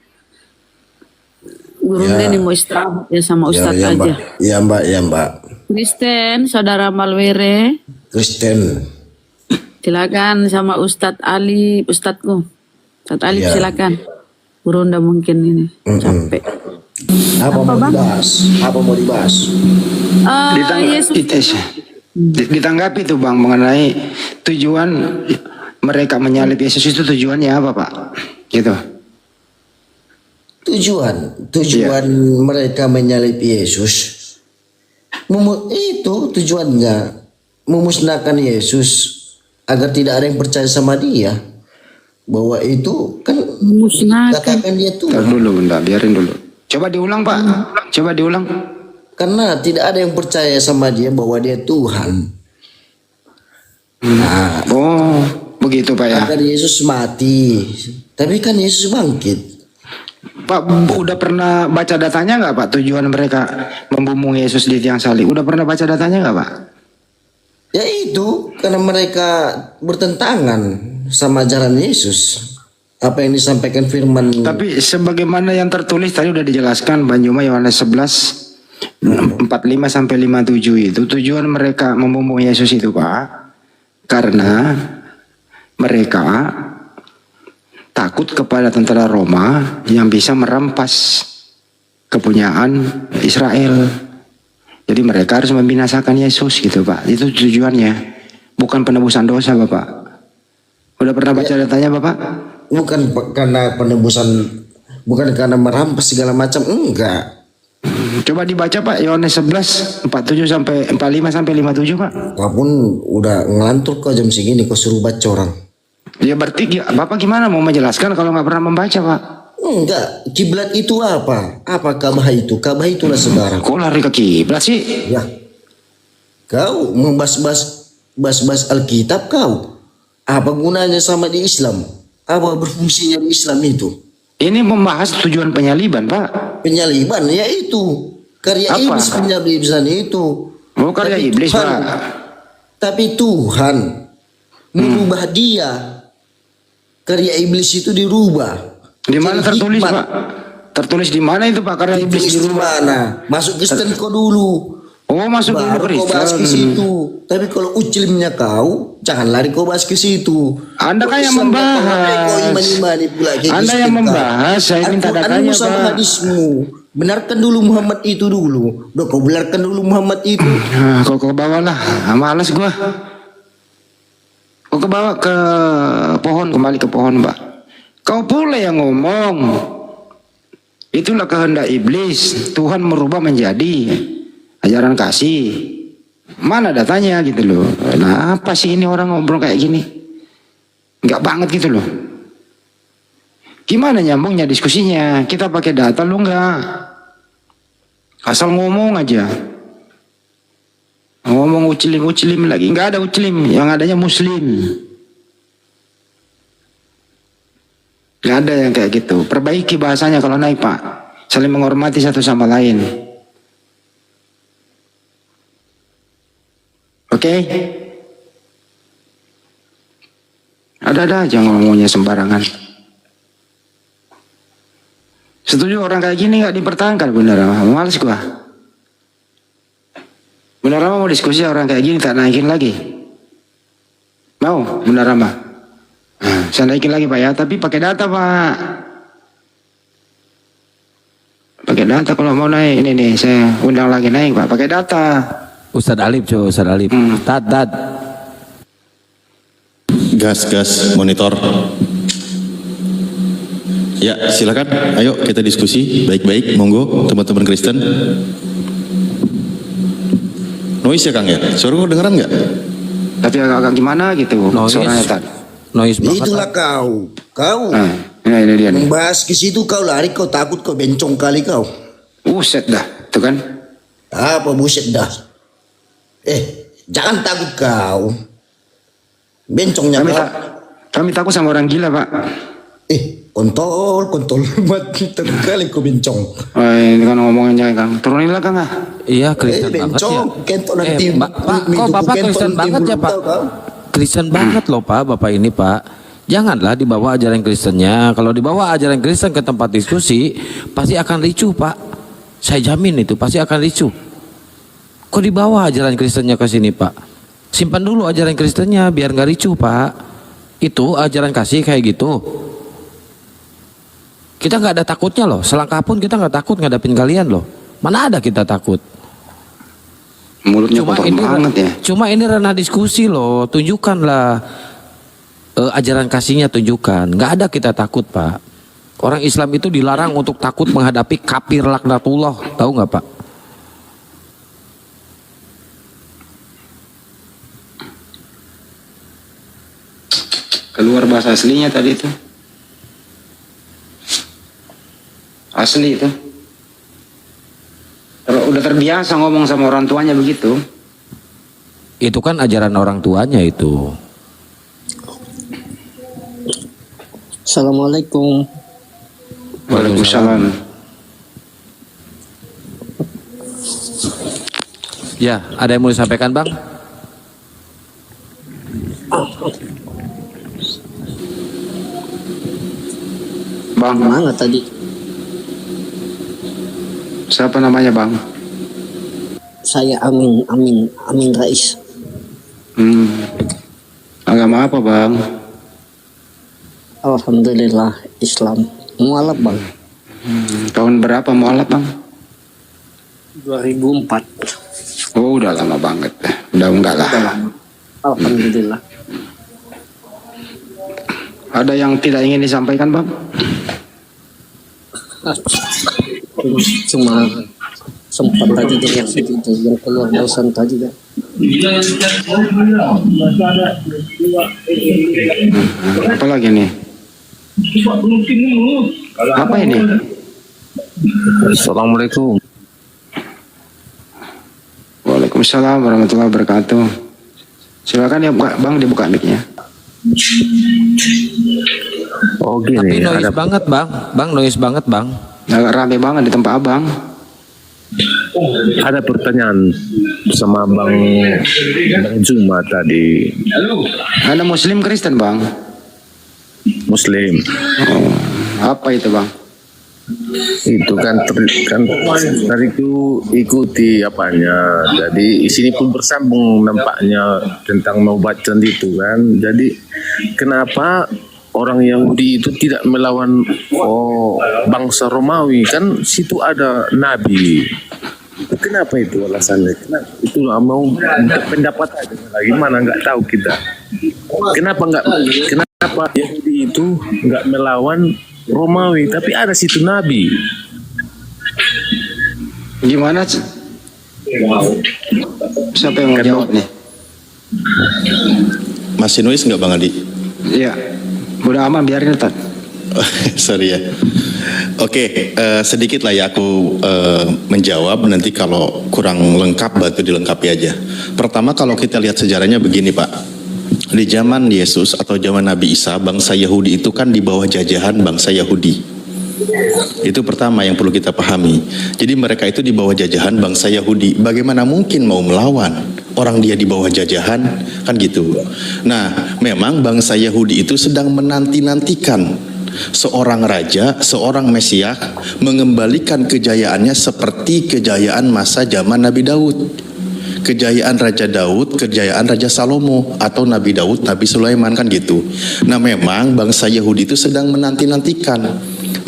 Guru ini mau istirahat ya sama Ustadz ya, aja. Iya Mbak. Kristen, saudara Malwere. Kristen. Silakan sama Ustadz Ali, Ustadzku. Ustadz Ali silakan. Guru ndak mungkin ini capek. Apa mau dibahas? Yesus. Ditanggapi tuh Bang mengenai tujuan mereka menyalib Yesus itu tujuannya apa Pak? Gitu. Tujuan mereka menyalib Yesus itu tujuannya memusnahkan Yesus agar tidak ada yang percaya sama dia, bahwa itu kan katakan dia Tuhan. Dulu Bunda, biarin dulu. Coba diulang Pak. Coba diulang. Karena tidak ada yang percaya sama dia bahwa dia Tuhan. Nah, begitu Pak ya. agar Yesus mati, tapi kan Yesus bangkit. Pak, udah pernah baca datanya nggak Pak, tujuan mereka membunuh Yesus di tiang salib? Udah pernah baca datanya nggak Pak? Ya itu karena mereka bertentangan sama ajaran Yesus. Apa yang disampaikan firman. Tapi sebagaimana yang tertulis tadi udah dijelaskan Banyuma Yohanes 11 45 sampai 57 itu tujuan mereka membunuh Yesus itu Pak, karena mereka takut kepada tentara Roma yang bisa merampas kepunyaan Israel. Jadi mereka harus membinasakan Yesus gitu Pak. Itu tujuannya, bukan penebusan dosa Bapak. Udah pernah baca datanya Bapak? Bukan karena penebusan, bukan karena merampas segala macam, enggak. Coba dibaca Pak, Yohanes 11 47 sampai 45 sampai 57 Pak. Walaupun udah ngelantur kok jam segini kok suruh baca orang. Ya berarti Bapak gimana mau menjelaskan kalau nggak pernah membaca Pak? Enggak, kiblat itu apa? Apa Ka'bah itu? Ka'bah itulah sebarang. Kok lari ke kiblat sih? Ya. Kau membahas Alkitab kau. Apa gunanya sama di Islam? Apa berfungsinya di Islam itu? Ini membahas tujuan penyaliban, Pak. Penyaliban, yaitu karya Apa? iblis, penyaliban itu. Oh, karya Tapi iblis, Tuhan- Pak. Tapi Tuhan merubah dia. Karya iblis itu dirubah. Di mana Jadi tertulis, hikmat. Pak? Tertulis di mana itu, Pak, karya iblis Iblis di dirubah? mana? Masuk Kristen kau dulu. Oh, masuk dulu Baru kau bahas ke Kristen. situ. Tapi kalau uclimnya kau, jangan lari kau bahas ke situ. Anda kan Kau yang Islam kau membahas. kau imani pula kayak Anda Kristen yang kau. membahas, saya minta Al-Quranmu datanya, sama Pak. hadismu. Benarkan dulu Muhammad itu dulu. Udah kau benarkan dulu Muhammad itu. Nah, kau ke bawah lah. Ah, malas gua. Kau ke bawah ke pohon, kembali ke pohon, Pak. Kau pula yang ngomong. Itulah kehendak iblis. Tuhan merubah menjadi ajaran kasih. Mana datanya gitu loh. Nah, apa sih ini orang ngobrol kayak gini? Enggak banget gitu loh. Gimana nyambungnya diskusinya? Kita pakai data lu enggak? Asal ngomong aja. Ngomong uclim lagi. Enggak ada uclim, yang adanya muslim. Enggak ada yang kayak gitu. Perbaiki bahasanya kalau naik, Pak. Saling menghormati satu sama lain. Oke? Ada-ada aja ngomongnya sembarangan. Setuju orang kayak gini nggak dipertahankan, Bunda Rama? Males gua. Bunda Rama mau diskusi orang kayak gini tak naikin lagi? Mau, Bunda Rama? Nah, saya naikin lagi, Pak, ya. Tapi pakai data, Pak. Pakai data kalau mau naik. Ini nih, saya undang lagi naik, Pak. Pakai data. Ustadz Alif, coba Ustadz Alif. Tat. Gas, monitor. Ya, silakan. Ayo kita diskusi baik-baik. Monggo, teman-teman Kristen. Noise ya, Kang ya? Suara gua dengeran nggak? Tapi agak-agak gimana gitu suaranya tadi. Noise banget. Itulah kau. Kau Nah, ini dia nih. membahas ke situ kau lari, kau takut, kau bencong kali kau. Set dah, tuh kan? Apa buset dah. Jangan takut kau. Bencongnya Kami, kau. kami takut sama orang gila, Pak. Kontol. Mati terkali kau bencong. Oh, ini kan ngomongnya kan. Turunin lah, Kang. Iya, Kristen banget ya. Bencong. Kentok nanti. Pak, kok Bapak Kristen banget ya, Pak? Kristen banget loh, Pak, Bapak ini, Pak. Janganlah dibawa ajaran Kristennya. Kalau dibawa ajaran Kristen ke tempat diskusi, pasti akan ricuh, Pak. Saya jamin itu pasti akan ricuh. Kok dibawa ajaran Kristennya ke sini, Pak? Simpan dulu ajaran Kristennya biar nggak ricuh, Pak. Itu ajaran kasih kayak gitu. Kita nggak ada takutnya loh. Selangkah pun kita nggak takut ngadapin kalian loh. Mana ada kita takut? Mulutnya kotor banget ya. Cuma ini ranah diskusi loh. Tunjukkanlah ajaran kasihnya, tunjukkan. Nggak ada kita takut, Pak. Orang Islam itu dilarang untuk takut menghadapi kafir laknatullah. Tahu nggak, Pak? Keluar bahasa aslinya tadi itu. Asli itu. Kalau udah terbiasa ngomong sama orang tuanya begitu. Itu kan ajaran orang tuanya itu. Assalamualaikum. Waalaikumsalam. Ya, ada yang mau disampaikan, Bang? Bang, Mana tadi? siapa namanya, Bang? Saya Amin Rais. Agama apa, Bang? Alhamdulillah Islam. Mualaf, Bang. Tahun berapa mualaf, Bang? 2004. Oh, udah lama banget. Udah enggak lah. Alhamdulillah. Ada yang tidak ingin disampaikan, Bang? Cuma sempat tadi dengan itu yang keluar bosan tadi kan. Apa lagi nih? Apa ini? Assalamualaikum. Waalaikumsalam warahmatullahi wabarakatuh. Silakan ya, Bang, dibuka mic-nya. Oh Tapi gini, noise ada banget bang, noise banget bang. Agak rame banget di tempat abang. pertanyaan sama Bang Zuma tadi. Anda Muslim Kristen bang? Muslim. Oh, apa itu bang? Itu kan tadi itu ikuti apanya. Jadi di sini pun bersambung nampaknya tentang mau bacaan itu kan. Jadi kenapa orang Yahudi itu tidak melawan bangsa Romawi, kan situ ada nabi. Kenapa itu alasannya? Kenapa? Itu mau pendapat aja lagi mana nggak tahu kita. Kenapa Yahudi itu nggak melawan Romawi, tapi ada situ nabi. Gimana? Siapa yang mau jawab nih? Masih noise nggak Bang Adi? Iya. Udah aman, biarin Ustaz. Sorry ya. Oke, sedikit lah ya aku menjawab, nanti kalau kurang lengkap batu dilengkapi aja. Pertama kalau kita lihat sejarahnya begini Pak. Di zaman Yesus atau zaman Nabi Isa, bangsa Yahudi itu kan di bawah jajahan bangsa Yahudi. Itu pertama yang perlu kita pahami. Jadi mereka itu di bawah jajahan bangsa Yahudi. Bagaimana mungkin mau melawan orang dia di bawah jajahan, kan gitu. Nah, memang bangsa Yahudi itu sedang menanti-nantikan seorang raja, seorang Mesias mengembalikan kejayaannya seperti kejayaan masa zaman Nabi Daud. Kejayaan Raja Daud, kejayaan Raja Salomo, atau Nabi Daud, Nabi Sulaiman, kan gitu. Nah, memang bangsa Yahudi itu sedang menanti-nantikan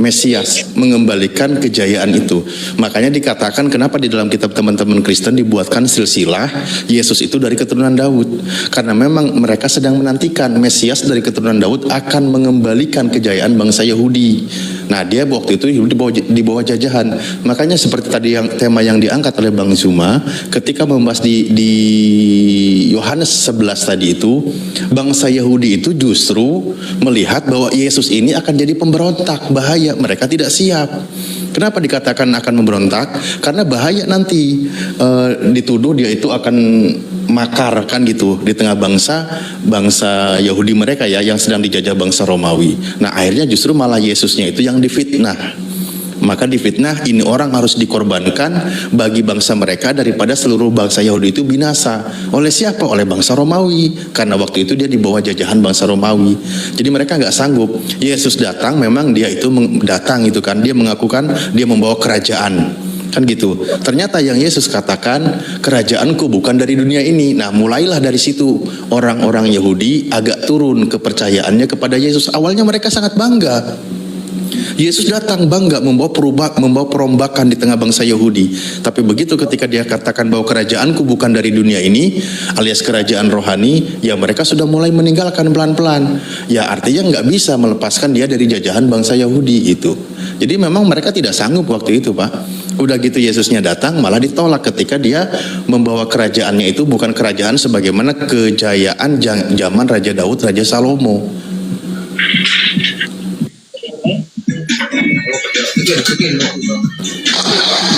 Mesias mengembalikan kejayaan itu. Makanya dikatakan kenapa di dalam kitab teman-teman Kristen dibuatkan silsilah Yesus itu dari keturunan Daud. Karena memang mereka sedang menantikan Mesias dari keturunan Daud akan mengembalikan kejayaan bangsa Yahudi. Nah, dia waktu itu di bawah jajahan. Makanya seperti tadi yang tema yang diangkat oleh Bang Zuma ketika membahas di Yohanes 11 tadi itu, bangsa Yahudi itu justru melihat bahwa Yesus ini akan jadi pemberontak, bahaya, mereka tidak siap. Kenapa dikatakan akan memberontak? Karena bahaya nanti dituduh dia itu akan makar, kan gitu, di tengah bangsa Yahudi mereka ya yang sedang dijajah bangsa Romawi. Nah, akhirnya justru malah Yesusnya itu yang difitnah. Maka difitnah, ini orang harus dikorbankan bagi bangsa mereka daripada seluruh bangsa Yahudi itu binasa. Oleh siapa? Oleh bangsa Romawi. Karena waktu itu dia di bawah jajahan bangsa Romawi. Jadi mereka nggak sanggup. Yesus datang, memang dia itu datang itu kan. Dia mengakukan dia membawa kerajaan. Kan gitu. Ternyata yang Yesus katakan, kerajaanku bukan dari dunia ini. Nah, mulailah dari situ orang-orang Yahudi agak turun kepercayaannya kepada Yesus. Awalnya mereka sangat bangga. Yesus datang bangga membawa perombakan di tengah bangsa Yahudi. Tapi begitu ketika dia katakan bahwa kerajaanku bukan dari dunia ini, alias kerajaan rohani, ya mereka sudah mulai meninggalkan pelan-pelan. Ya artinya nggak bisa melepaskan dia dari jajahan bangsa Yahudi itu. Jadi memang mereka tidak sanggup waktu itu Pak. Udah gitu Yesusnya datang malah ditolak ketika dia membawa kerajaannya itu bukan kerajaan sebagaimana kejayaan zaman Raja Daud, Raja Salomo.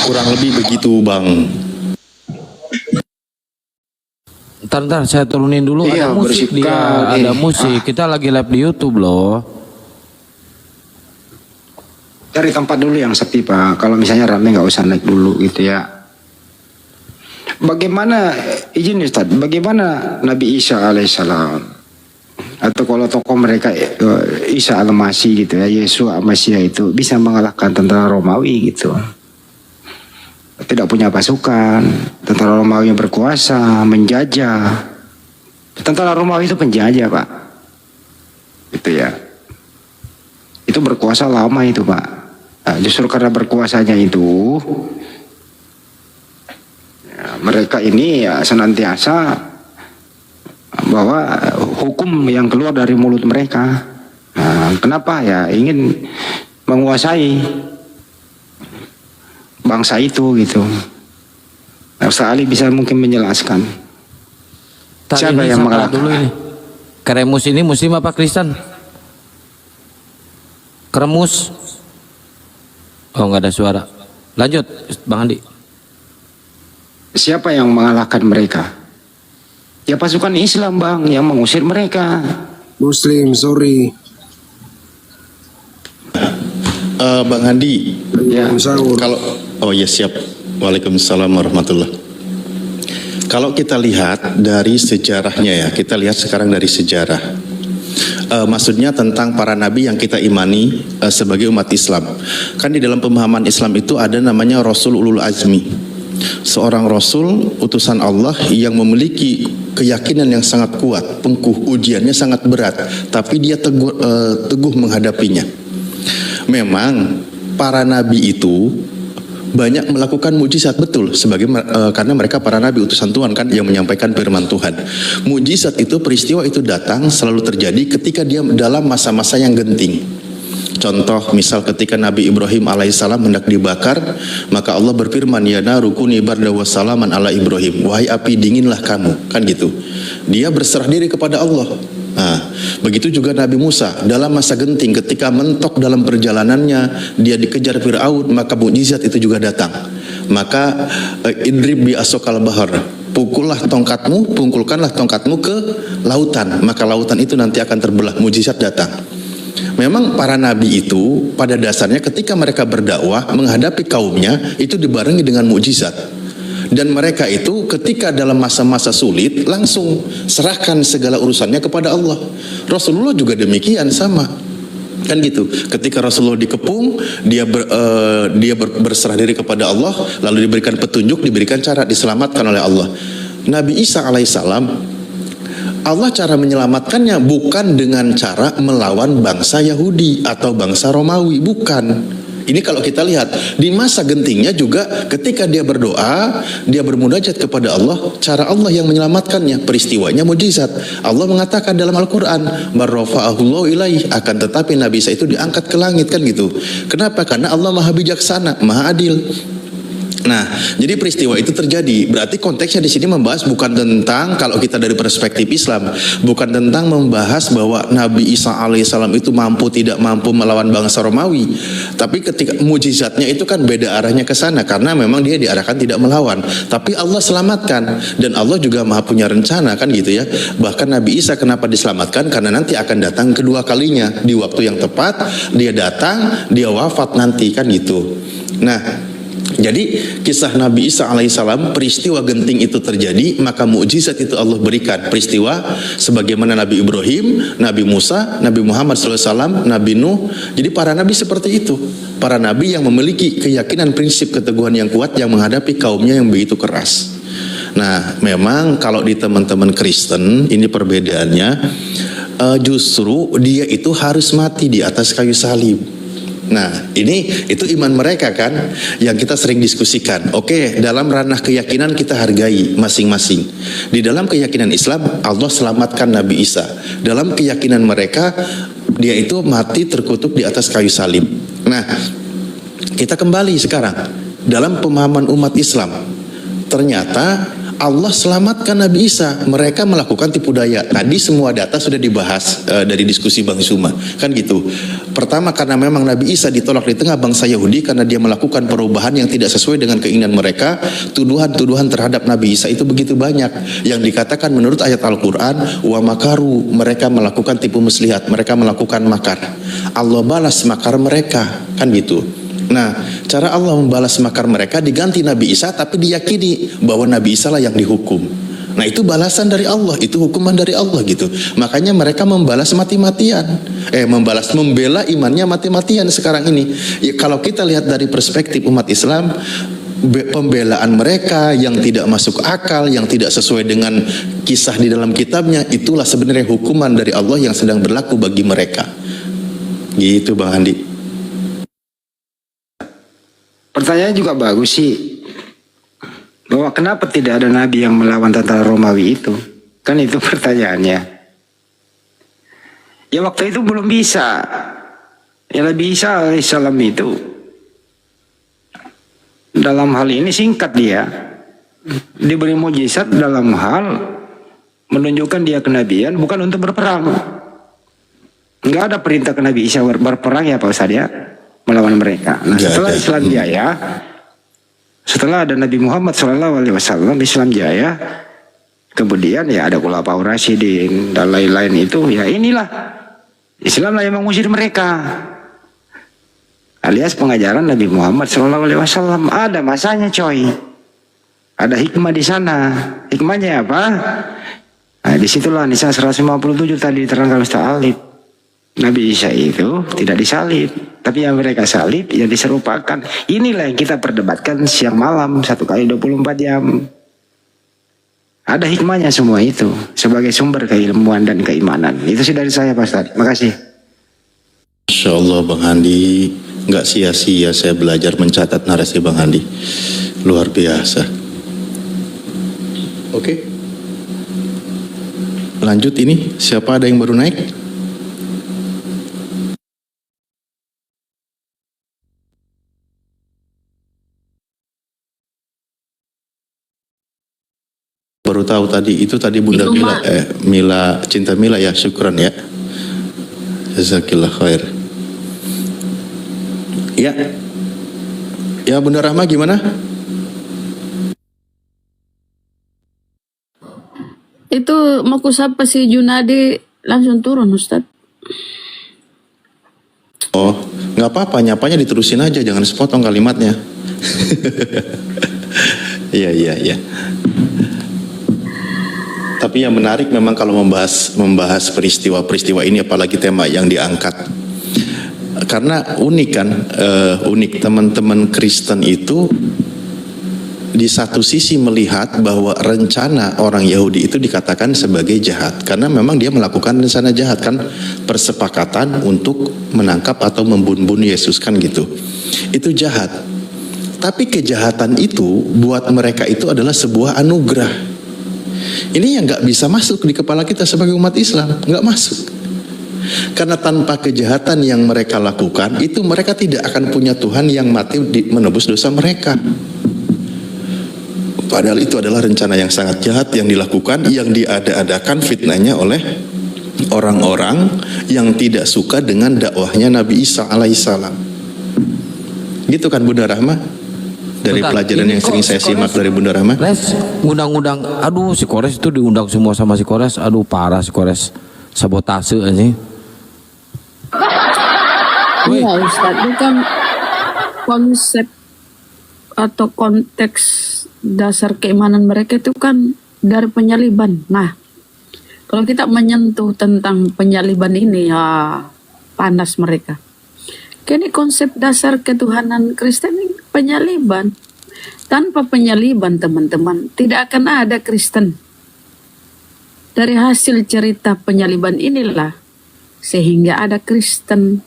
Kurang lebih begitu Bang. Ntar saya turunin dulu, Iya, ada musik berisik dia, kali. ada musik. Kita lagi live di YouTube loh. Cari tempat dulu yang sepi Pak. Kalau misalnya rame nggak usah naik dulu gitu ya. Bagaimana, izin Ustaz, bagaimana Nabi Isa alaihissalam atau kalau tokoh mereka Isa al-Masih gitu ya, Yesus al-Masih itu bisa mengalahkan tentara Romawi gitu. Tidak punya pasukan, tentara Romawi yang berkuasa, menjajah. Tentara Romawi itu penjajah Pak. Gitu ya. Itu berkuasa lama itu Pak. Nah, justru karena berkuasanya itu ya, mereka ini ya senantiasa bahwa hukum yang keluar dari mulut mereka. Nah, kenapa ya ingin menguasai bangsa itu gitu. Nah, Ustaz Ali bisa mungkin menjelaskan. Siapa yang mengalahkan? Dulu ini. Keremus ini Muslim apa Kristen? Keremus. Oh nggak ada suara. Lanjut Bang Andi. Siapa yang mengalahkan mereka? Ya pasukan Islam Bang yang mengusir mereka. Muslim, sorry. Bang Andi, kalau oh ya siap. Waalaikumsalam warahmatullah. Kalau kita lihat dari sejarahnya ya, kita lihat sekarang dari sejarah. Maksudnya tentang para nabi yang kita imani sebagai umat Islam. Kan di dalam pemahaman Islam itu ada namanya Rasul Ulul Azmi. Seorang Rasul utusan Allah yang memiliki keyakinan yang sangat kuat, pengkuh, ujiannya sangat berat, tapi dia teguh menghadapinya. Memang para nabi itu banyak melakukan mujizat, betul, karena mereka para nabi utusan Tuhan kan yang menyampaikan firman Tuhan. Mujizat itu, peristiwa itu datang selalu terjadi ketika dia dalam masa-masa yang genting. Contoh misal ketika Nabi Ibrahim alaihissalam hendak dibakar, maka Allah berfirman, ya naru kuni barda wa salaman ala Ibrahim, wahai api dinginlah kamu, kan gitu. Dia berserah diri kepada Allah. Nah, begitu juga Nabi Musa dalam masa genting ketika mentok dalam perjalanannya, dia dikejar Fir'aun, maka mukjizat itu juga datang. Maka idrib bi asokal bahar, pukulkanlah tongkatmu ke lautan, maka lautan itu nanti akan terbelah, mukjizat datang. Memang para nabi itu pada dasarnya ketika mereka berdakwah menghadapi kaumnya itu dibarengi dengan mukjizat. Dan mereka itu ketika dalam masa-masa sulit langsung serahkan segala urusannya kepada Allah. Rasulullah juga demikian sama. Kan gitu. Ketika Rasulullah dikepung, dia berserah diri kepada Allah, lalu diberikan petunjuk, diberikan cara, diselamatkan oleh Allah. Nabi Isa alaihissalam, Allah cara menyelamatkannya bukan dengan cara melawan bangsa Yahudi atau bangsa Romawi, bukan. Ini kalau kita lihat di masa gentingnya juga ketika dia berdoa, dia bermunajat kepada Allah, cara Allah yang menyelamatkannya, peristiwanya mujizat. Allah mengatakan dalam Al-Quran, barrofa'ahullahu ilaih, akan tetapi Nabi Isa itu diangkat ke langit, kan gitu. Kenapa? Karena Allah maha bijaksana, maha adil. Nah, jadi peristiwa itu terjadi. Berarti konteksnya di sini membahas bukan tentang, kalau kita dari perspektif Islam, bukan tentang membahas bahwa Nabi Isa alaihissalam itu mampu tidak mampu melawan bangsa Romawi. Tapi ketika mujizatnya itu kan beda arahnya ke sana, karena memang dia diarahkan tidak melawan. Tapi Allah selamatkan, dan Allah juga maha punya rencana, kan gitu ya. Bahkan Nabi Isa kenapa diselamatkan? Karena nanti akan datang kedua kalinya di waktu yang tepat. Dia datang, dia wafat nanti, kan gitu. Nah, jadi kisah Nabi Isa alaihissalam, peristiwa genting itu terjadi, maka mukjizat itu Allah berikan. Peristiwa sebagaimana Nabi Ibrahim, Nabi Musa, Nabi Muhammad SAW, Nabi Nuh. Jadi para nabi seperti itu. Para nabi yang memiliki keyakinan, prinsip, keteguhan yang kuat yang menghadapi kaumnya yang begitu keras. Nah, memang kalau di teman-teman Kristen ini perbedaannya, justru dia itu harus mati di atas kayu salib. Nah, itu iman mereka kan yang kita sering diskusikan. Oke, dalam ranah keyakinan kita hargai masing-masing. Di dalam keyakinan Islam, Allah selamatkan Nabi Isa. Dalam keyakinan mereka, dia itu mati terkutuk di atas kayu salib. Nah, kita kembali sekarang dalam pemahaman umat Islam. Ternyata Allah selamatkan Nabi Isa. Mereka melakukan tipu daya. Tadi semua data sudah dibahas dari diskusi Bang Suma, kan gitu. Pertama, karena memang Nabi Isa ditolak di tengah bangsa Yahudi karena dia melakukan perubahan yang tidak sesuai dengan keinginan mereka. Tuduhan-tuduhan terhadap Nabi Isa itu begitu banyak yang dikatakan menurut ayat Al-Quran, wa makaru, mereka melakukan tipu muslihat, mereka melakukan makar. Allah balas makar mereka, kan gitu. Nah, cara Allah membalas makar mereka diganti Nabi Isa, tapi diyakini bahwa Nabi Isa lah yang dihukum. Nah, itu balasan dari Allah, itu hukuman dari Allah gitu. Makanya mereka membalas mati-matian, membela imannya mati-matian sekarang ini. Ya, kalau kita lihat dari perspektif umat Islam, pembelaan mereka yang tidak masuk akal, yang tidak sesuai dengan kisah di dalam kitabnya, itulah sebenarnya hukuman dari Allah yang sedang berlaku bagi mereka. Gitu Bang Andi. Pertanyaan juga bagus sih, bahwa kenapa tidak ada nabi yang melawan tentara Romawi itu? Kan itu pertanyaannya. Ya waktu itu belum bisa. Ya Nabi Isa alaihissalam itu dalam hal ini singkat dia diberi mujizat dalam hal menunjukkan dia kenabian, bukan untuk berperang. Enggak ada perintah ke Nabi Isa berperang ya Pak Ustadz ya, melawan mereka. Nah, setelah Islam Jaya, setelah ada Nabi Muhammad SAW, Islam Jaya, kemudian ya ada Khulafaur Rasyidin dan lain-lain itu, ya inilah Islam lah yang mengusir mereka. alias pengajaran Nabi Muhammad SAW. Ada masanya coy. Ada hikmah di sana. Hikmahnya apa? Nah, disitulah Nisa 157 tadi diterangkan Ustaz Alif. Nabi Isa itu tidak disalib, tapi yang mereka salib yang diserupakan. Inilah yang kita perdebatkan siang malam 1 kali 24 jam. Ada hikmahnya semua itu sebagai sumber keilmuan dan keimanan. Itu sih dari saya Pak Ustaz. Makasih. Masya Allah Bang Handi, nggak sia-sia saya belajar mencatat narasi Bang Handi. Luar biasa. Oke. Lanjut ini, siapa ada yang baru naik? Baru tahu tadi, itu tadi Bunda Itu, Mila, Mak. Mila, Cinta Mila ya, syukran ya. Jazakillah khair. Ya. Ya Bunda Rahma gimana? Itu mau kusapa si Junadi langsung turun Ustaz. Oh, nggak apa-apa, nyapanya diterusin aja, jangan sepotong kalimatnya. Iya, iya, iya. Tapi yang menarik memang kalau membahas peristiwa-peristiwa ini, apalagi tema yang diangkat. Karena unik kan, unik teman-teman Kristen itu di satu sisi melihat bahwa rencana orang Yahudi itu dikatakan sebagai jahat. Karena memang dia melakukan rencana jahat kan, persepakatan untuk menangkap atau membunuh Yesus kan gitu. Itu jahat. Tapi kejahatan itu buat mereka itu adalah sebuah anugerah. Ini yang nggak bisa masuk di kepala kita sebagai umat Islam, nggak masuk. Karena tanpa kejahatan yang mereka lakukan, itu mereka tidak akan punya Tuhan yang mati menebus dosa mereka. Padahal itu adalah rencana yang sangat jahat yang dilakukan, yang diada-adakan fitnahnya oleh orang-orang yang tidak suka dengan dakwahnya Nabi Isa alaihissalam. Gitu kan Bunda Rahma? Dari Bentar, pelajaran ini yang sering kok saya si simak Kores- dari Bunda Rahma. Les, undang-undang, aduh si Kores itu diundang semua sama si Kores, aduh parah si Kores, sabotase aja. Woi. Iya Ustaz, itu kan konsep atau konteks dasar keimanan mereka itu kan dari penyaliban. Nah, kalau kita menyentuh tentang penyaliban ini ya panas mereka. Kini konsep dasar ketuhanan Kristen ini penyaliban. Tanpa penyaliban teman-teman tidak akan ada Kristen. Dari hasil cerita penyaliban inilah sehingga ada Kristen.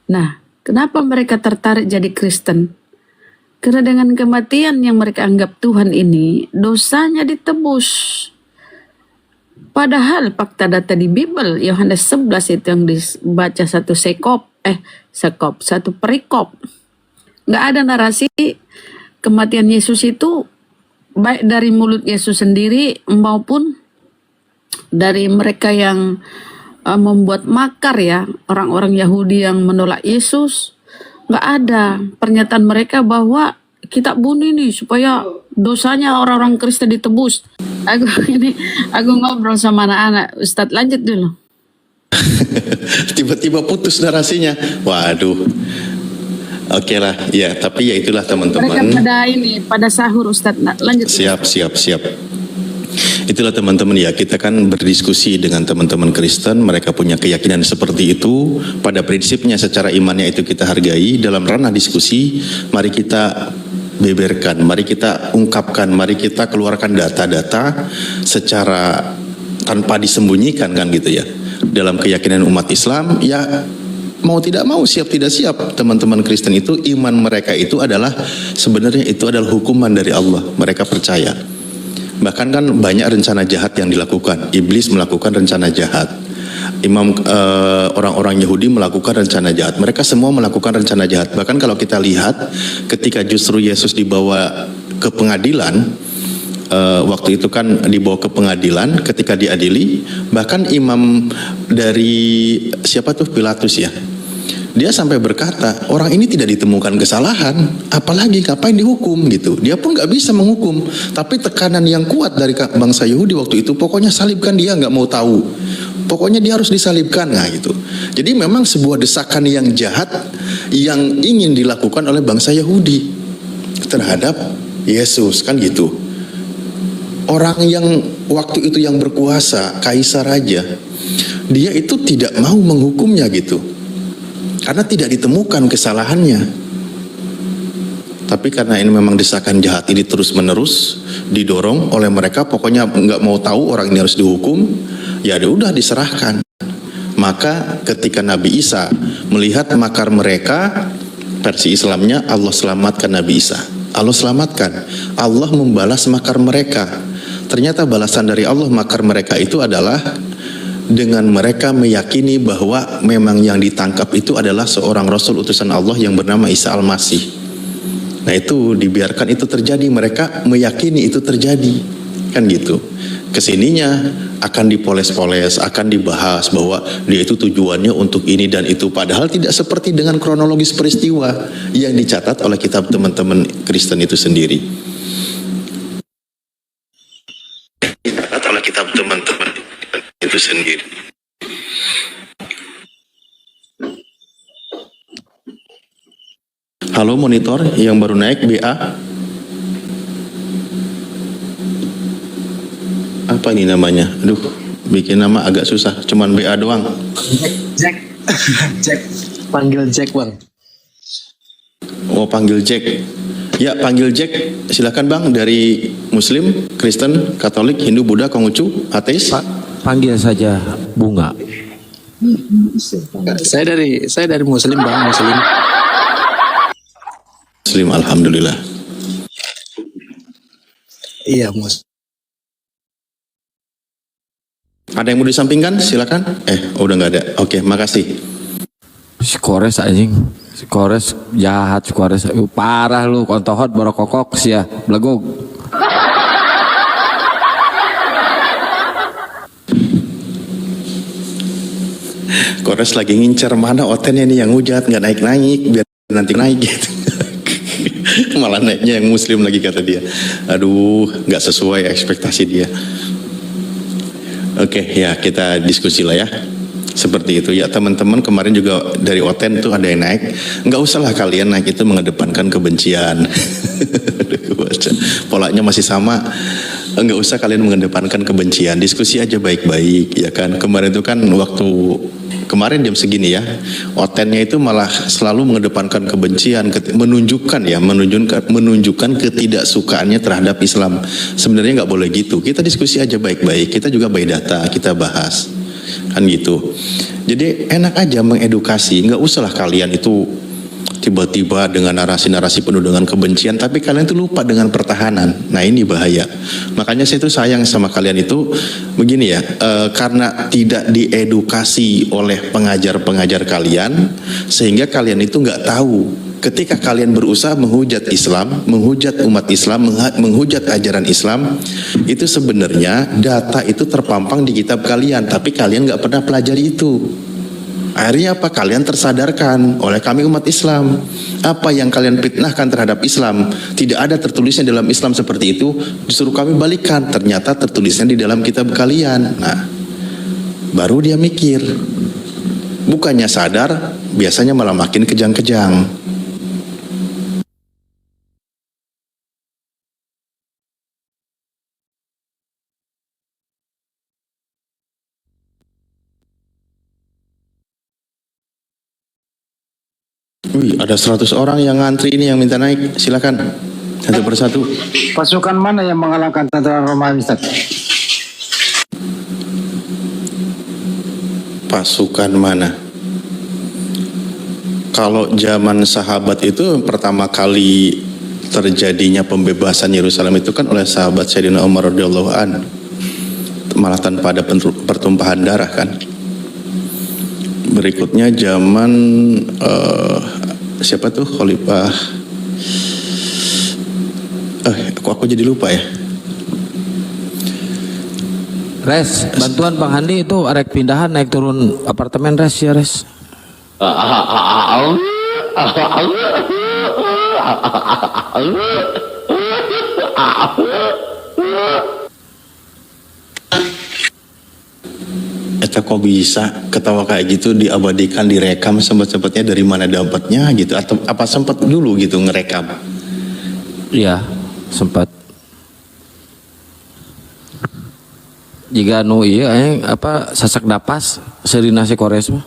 Nah, kenapa mereka tertarik jadi Kristen? Karena dengan kematian yang mereka anggap Tuhan ini, dosanya ditebus. Padahal fakta data di Bible, Yohanes 11 itu yang dibaca satu perikop. Nggak ada narasi kematian Yesus itu baik dari mulut Yesus sendiri maupun dari mereka yang membuat makar ya, orang-orang Yahudi yang menolak Yesus. Nggak ada pernyataan mereka bahwa kita bunuh ini supaya dosanya orang-orang Kristen ditebus. Aku ngobrol sama anak-anak. Ustadz lanjut dulu. Tiba-tiba putus narasinya. Waduh. Oke lah, ya. Tapi ya itulah Mereka teman-teman. pada sahur Ustadz. Nah, lanjut. Siap. Itulah teman-teman ya, kita kan berdiskusi dengan teman-teman Kristen, mereka punya keyakinan seperti itu, pada prinsipnya secara imannya itu kita hargai. Dalam ranah diskusi, mari kita beberkan, mari kita ungkapkan, mari kita keluarkan data-data secara tanpa disembunyikan kan gitu ya. Dalam keyakinan umat Islam ya, mau tidak mau, siap tidak siap, teman-teman Kristen itu iman mereka itu adalah sebenarnya itu adalah hukuman dari Allah, mereka percaya. Bahkan kan banyak rencana jahat yang dilakukan. Iblis melakukan rencana jahat. Orang-orang Yahudi melakukan rencana jahat. Mereka semua melakukan rencana jahat. Bahkan kalau kita lihat ketika justru Yesus dibawa ke pengadilan, waktu itu kan dibawa ke pengadilan ketika diadili, bahkan imam dari siapa tuh, Pilatus ya, dia sampai berkata, orang ini tidak ditemukan kesalahan, apalagi ngapain dihukum gitu. Dia pun nggak bisa menghukum, tapi tekanan yang kuat dari bangsa Yahudi waktu itu, pokoknya salibkan dia, nggak mau tahu. Pokoknya dia harus disalibkan, nah gitu. Jadi memang sebuah desakan yang jahat yang ingin dilakukan oleh bangsa Yahudi terhadap Yesus, kan gitu. Orang yang waktu itu yang berkuasa, Kaisar Raja, dia itu tidak mau menghukumnya gitu, karena tidak ditemukan kesalahannya. Tapi karena ini memang desakan jahat ini terus menerus didorong oleh mereka, pokoknya nggak mau tahu orang ini harus dihukum, ya udah diserahkan. Maka ketika Nabi Isa melihat makar mereka, versi Islamnya Allah selamatkan Nabi Isa. Allah selamatkan, Allah membalas makar mereka. Ternyata balasan dari Allah makar mereka itu adalah dengan mereka meyakini bahwa memang yang ditangkap itu adalah seorang Rasul utusan Allah yang bernama Isa Al-Masih. Nah itu dibiarkan itu terjadi, mereka meyakini itu terjadi, kan gitu. Kesininya akan dipoles-poles, akan dibahas bahwa dia itu tujuannya untuk ini dan itu, padahal tidak seperti dengan kronologis peristiwa yang dicatat oleh kitab teman-teman Kristen itu sendiri. Dicatat oleh kitab teman-teman itu sendiri. Halo monitor yang baru naik BA. Apa ini namanya? Aduh, bikin nama agak susah. Cuman BA doang. Jack. Jack. Panggil Jack, Bang. Oh, panggil Jack. Ya, panggil Jack. Silakan Bang, dari Muslim, Kristen, Katolik, Hindu, Buddha, Konghucu, ateis. Panggil saja Bunga. Saya dari Muslim, Bang, Muslim. Muslim, alhamdulillah. Iya, Mus. Ada yang mau disampingkan? Silakan. Udah nggak ada. Oke, makasih. Si Kores anjing. Si Kores jahat, si Kores. Parah lu, kontohot borokokok sih ya. Belegog. Kores lagi ngincer mana otennya nih yang hujat, nggak naik-naik biar nanti naik gitu. Malah naiknya yang Muslim lagi kata dia. Aduh, nggak sesuai ekspektasi dia. Oke, ya kita diskusi lah ya. Seperti itu ya teman-teman, kemarin juga dari Oten tuh ada yang naik. Nggak usah lah kalian naik itu mengedepankan kebencian. Polanya masih sama. Nggak usah kalian mengedepankan kebencian. Diskusi aja baik-baik ya kan. Kemarin itu kan kemarin jam segini ya, Otennya itu malah selalu mengedepankan kebencian, menunjukkan ketidaksukaannya terhadap Islam. Sebenarnya nggak boleh gitu. Kita diskusi aja baik-baik. Kita juga by data, kita bahas, kan gitu. Jadi enak aja mengedukasi. Nggak usahlah kalian itu tiba-tiba dengan narasi-narasi penuh dengan kebencian, tapi kalian itu lupa dengan pertahanan. Nah ini bahaya. Makanya saya itu sayang sama kalian itu begini ya, karena tidak diedukasi oleh pengajar-pengajar kalian, sehingga kalian itu nggak tahu. Ketika kalian berusaha menghujat Islam, menghujat umat Islam, menghujat ajaran Islam, itu sebenarnya data itu terpampang di kitab kalian, tapi kalian nggak pernah pelajari itu. Akhirnya apa? Kalian tersadarkan oleh kami umat Islam. Apa yang kalian fitnahkan terhadap Islam tidak ada tertulisnya dalam Islam seperti itu. Disuruh kami balikan. Ternyata tertulisnya di dalam kitab kalian. Nah, baru dia mikir. Bukannya sadar, biasanya malah makin kejang-kejang. Wih, ada 100 orang yang ngantri ini yang minta naik. Silakan. Satu persatu. Pasukan mana yang mengalahkan tentara Romawi, Ustaz? Pasukan mana? Kalau zaman sahabat itu pertama kali terjadinya pembebasan Yerusalem itu kan oleh sahabat Sayyidina Umar radhiyallahu an. Malah tanpa ada pertumpahan darah kan. Berikutnya zaman siapa tuh Khalifah? Aku jadi lupa ya. Res, bantuan Bang Handi itu arek pindahan naik turun apartemen Res ya Res. kita kok bisa ketawa kayak gitu diabadikan, direkam, sempat-sempatnya dari mana dapatnya gitu, atau apa sempat dulu gitu ngerekam? Iya, sempat. Jika iya apa sasak dapas seri nasi kores mah.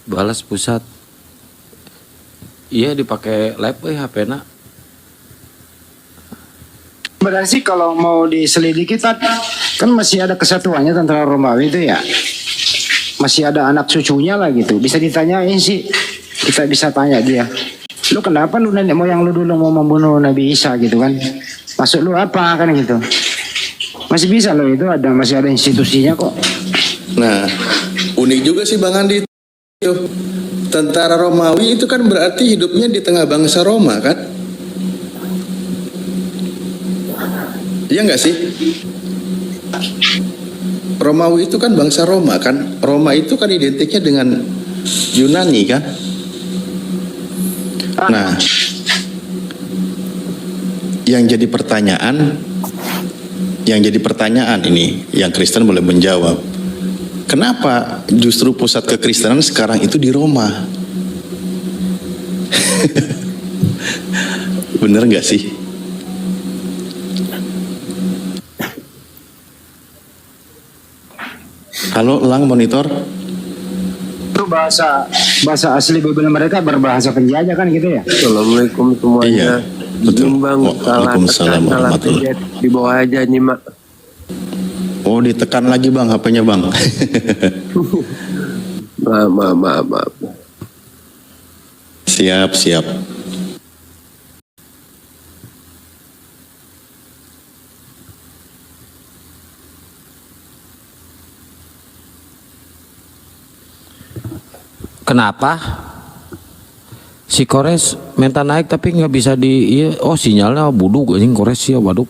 Balas pusat. Iya dipakai lab HP-na. Berarti kalau mau diselidiki kan masih ada kesatuannya tentara Romawi itu ya. Masih ada anak cucunya lah gitu. Bisa ditanyain sih. Kita bisa tanya dia. Lu kenapa lu nenek moyang lu dulu mau membunuh Nabi Isa gitu kan? Maksud lu apa kan gitu? Masih bisa loh itu masih ada institusinya kok. Nah, unik juga sih Bang Andi. Tentara Romawi itu kan berarti hidupnya di tengah bangsa Roma kan? Iya nggak sih? Romawi itu kan bangsa Roma kan? Roma itu kan identiknya dengan Yunani kan? Nah, yang jadi pertanyaan ini, yang Kristen boleh menjawab. Kenapa justru pusat kekristenan sekarang itu di Roma? Bener nggak sih? Halo, Lang monitor. Itu bahasa asli Bible mereka berbahasa penjajah kan gitu ya? Assalamualaikum semuanya. Iya, betul. Bang, Waalaikumsalam warahmatullahi. Di bawah aja nyimak. Oh, ditekan lagi Bang HP-nya Bang. Maaf. Siap. Kenapa? Si Kores minta naik tapi nggak bisa sinyalnya buduk anjing Kores ya waduh.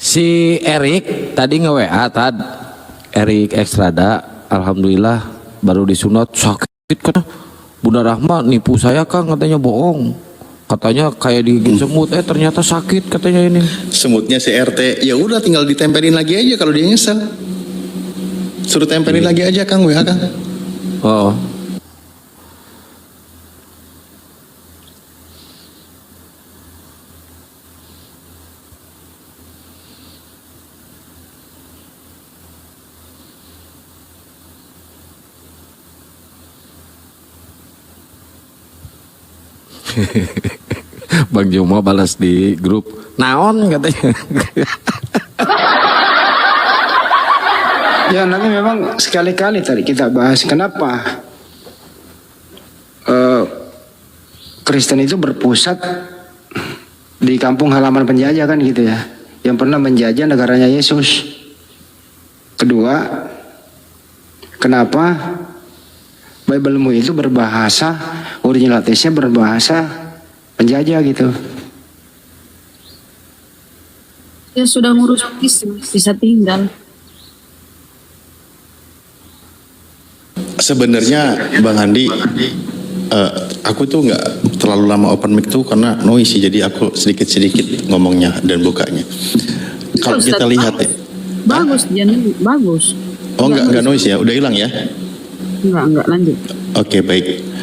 Si Erik tadi nge-WA Erik Ekstrada, alhamdulillah baru disunat sakit kan. Bunda Rahma nipu saya Kang katanya bohong. Katanya kayak digigit semut, ternyata sakit katanya ini. Semutnya si RT, ya udah tinggal ditempelin lagi aja kalau dia nyesel. Suruh tempelin lagi aja Kang WA Kang. Oh. Bang Juma balas di grup naon katanya. Ya nanti memang sekali-kali tadi kita bahas kenapa Kristen itu berpusat di kampung halaman penjajah kan gitu ya, yang pernah menjajah negaranya Yesus. Kedua, kenapa Bible-mu itu berbahasa originalitasnya berbahasa penjajah gitu. Ya sudah ngurus bisa tinggal. Sebenarnya Bang Andi, aku tuh nggak terlalu lama open mic tuh karena noisy, jadi aku sedikit-sedikit ngomongnya dan bukanya. Kalau kita lihat ya, bagus dia bagus. Oh nggak noisy ya, udah hilang ya? Enggak lanjut. Oke, baik.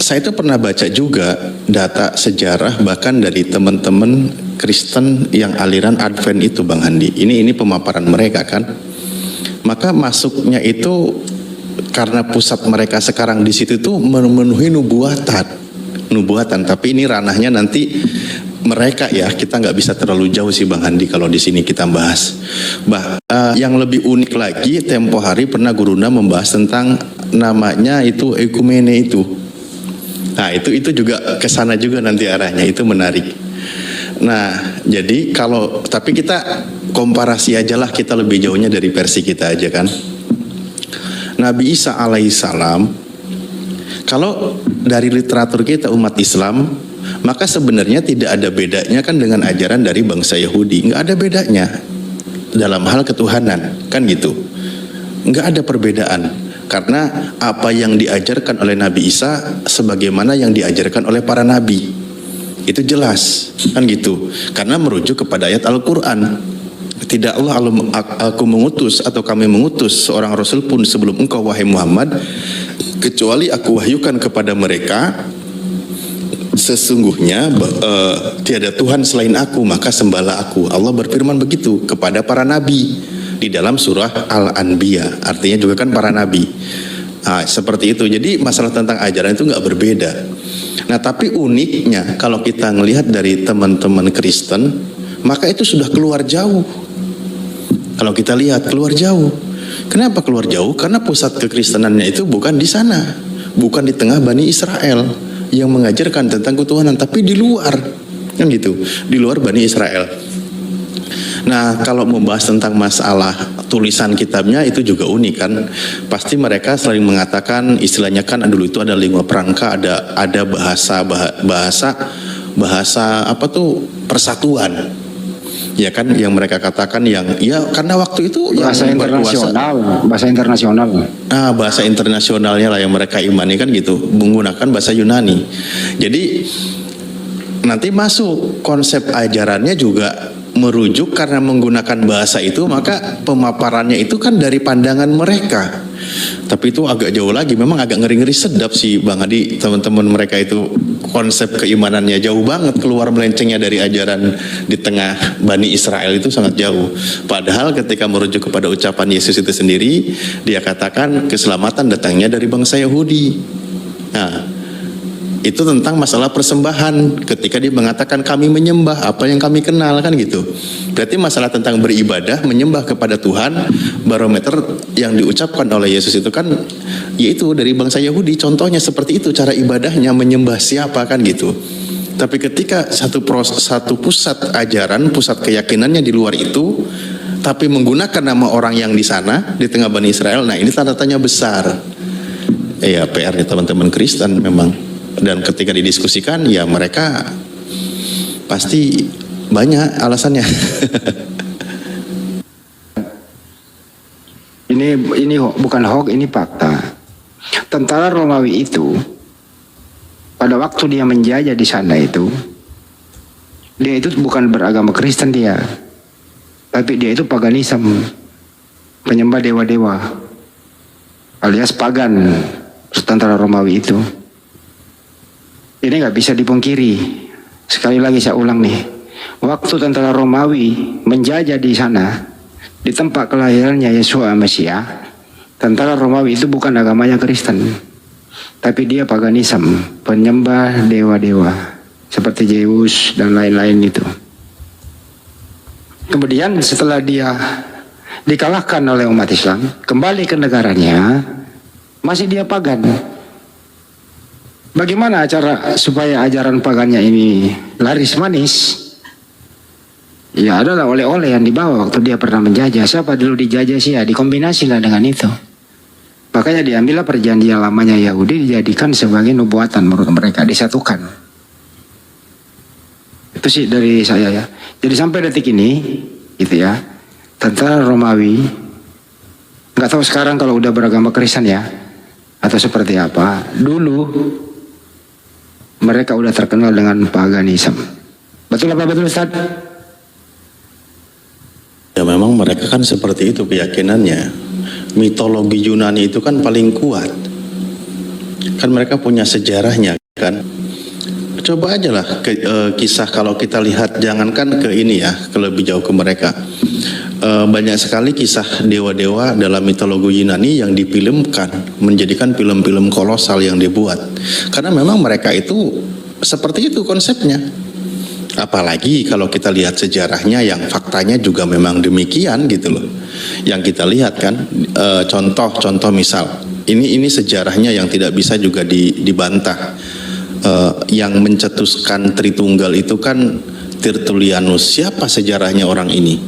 Saya itu pernah baca juga data sejarah bahkan dari teman-teman Kristen yang aliran Advent itu Bang Handi. Ini pemaparan mereka kan. Maka masuknya itu karena pusat mereka sekarang di situ tuh memenuhi nubuatan. Tapi ini ranahnya nanti mereka ya, kita nggak bisa terlalu jauh sih Bang Handi kalau di sini kita bahas. Yang lebih unik lagi, tempo hari pernah Guruna membahas tentang namanya itu ekumene itu. Nah itu juga kesana juga nanti arahnya, itu menarik. Nah jadi tapi kita komparasi aja lah, kita lebih jauhnya dari versi kita aja kan. Nabi Isa alaihissalam, kalau dari literatur kita umat Islam, maka sebenarnya tidak ada bedanya kan dengan ajaran dari bangsa Yahudi. Nggak ada bedanya dalam hal ketuhanan, kan gitu. Nggak ada perbedaan. Karena apa yang diajarkan oleh Nabi Isa sebagaimana yang diajarkan oleh para nabi. Itu jelas, kan gitu. Karena merujuk kepada ayat Al-Quran. Tidak Allah aku mengutus atau kami mengutus seorang Rasul pun sebelum engkau wahai Muhammad, kecuali aku wahyukan kepada mereka, sesungguhnya tiada Tuhan selain aku, maka sembahlah aku. Allah berfirman begitu kepada para nabi di dalam surah Al-Anbiya, artinya juga kan para nabi. Nah, seperti itu. Jadi masalah tentang ajaran itu nggak berbeda. Nah, tapi uniknya kalau kita ngelihat dari teman-teman Kristen, maka itu sudah keluar jauh. Kalau kita lihat keluar jauh. Kenapa keluar jauh? Karena pusat kekristenannya itu bukan di sana, bukan di tengah Bani Israel yang mengajarkan tentang ketuhanan, tapi di luar, kan gitu, di luar Bani Israel. Nah, kalau membahas tentang masalah tulisan kitabnya itu juga unik kan. Pasti mereka sering mengatakan, istilahnya kan dulu itu ada lingua franca, ada bahasa apa tuh, persatuan. Ya kan, yang mereka katakan yang ya karena waktu itu bahasa yang internasional, bahasa internasional. Nah, bahasa internasionalnya lah yang mereka imani kan gitu, menggunakan bahasa Yunani. Jadi nanti masuk konsep ajarannya juga merujuk karena menggunakan bahasa itu, maka pemaparannya itu kan dari pandangan mereka. Tapi itu agak jauh lagi, memang agak ngeri-ngeri sedap sih Bang Adi, teman-teman mereka itu konsep keimanannya jauh banget, keluar melencengnya dari ajaran di tengah Bani Israel itu sangat jauh. Padahal ketika merujuk kepada ucapan Yesus itu sendiri, dia katakan keselamatan datangnya dari bangsa Yahudi. Nah, itu tentang masalah persembahan. Ketika dia mengatakan kami menyembah apa yang kami kenal, kan gitu. Berarti masalah tentang beribadah, menyembah kepada Tuhan, barometer yang diucapkan oleh Yesus itu kan yaitu dari bangsa Yahudi. Contohnya seperti itu cara ibadahnya, menyembah siapa, kan gitu. Tapi ketika satu pusat ajaran, pusat keyakinannya di luar itu, tapi menggunakan nama orang yang di sana di tengah Bani Israel, nah ini tanda tanya besar. Ya PR-nya teman-teman Kristen memang. Dan ketika didiskusikan, ya mereka pasti banyak alasannya. Ini bukan hoax, ini fakta. Tentara Romawi itu pada waktu dia menjajah di sana itu, dia itu bukan beragama Kristen dia, tapi dia itu paganisme, penyembah dewa-dewa, alias pagan. Tentara Romawi itu. Ini nggak bisa dipungkiri. Sekali lagi saya ulang nih, waktu tentara Romawi menjajah di sana, di tempat kelahirannya Yesua Mesias, tentara Romawi itu bukan agamanya Kristen, tapi dia paganisme, penyembah dewa-dewa seperti Zeus dan lain-lain itu. Kemudian setelah dia dikalahkan oleh umat Islam, kembali ke negaranya, masih dia pagan. Bagaimana cara supaya ajaran pagannya ini laris manis? Ya adalah oleh-oleh yang dibawa waktu dia pernah menjajah. Siapa dulu dijajah sih ya, dikombinasilah dengan itu. Makanya diambillah perjanjian lamanya Yahudi, dijadikan sebagai nubuatan menurut mereka, disatukan. Itu sih dari saya ya. Jadi sampai detik ini, gitu ya, tentara Romawi, nggak tahu sekarang kalau udah beragama Kristen ya, atau seperti apa. Dulu mereka udah terkenal dengan paganisme. Betul apa betul Ustaz? Ya memang mereka kan seperti itu keyakinannya. Mitologi Yunani itu kan paling kuat. Kan mereka punya sejarahnya kan. Coba aja lah kisah kalau kita lihat, jangankan ke ini ya, ke lebih jauh ke mereka. Banyak sekali kisah dewa-dewa dalam mitologi Yunani yang difilmkan, menjadikan film-film kolosal yang dibuat. Karena memang mereka itu seperti itu konsepnya. Apalagi kalau kita lihat sejarahnya yang faktanya juga memang demikian gitu loh. Yang kita lihat kan, contoh misal, ini sejarahnya yang tidak bisa juga dibantah. Yang mencetuskan Tritunggal itu kan Tertullianus. Siapa sejarahnya orang ini?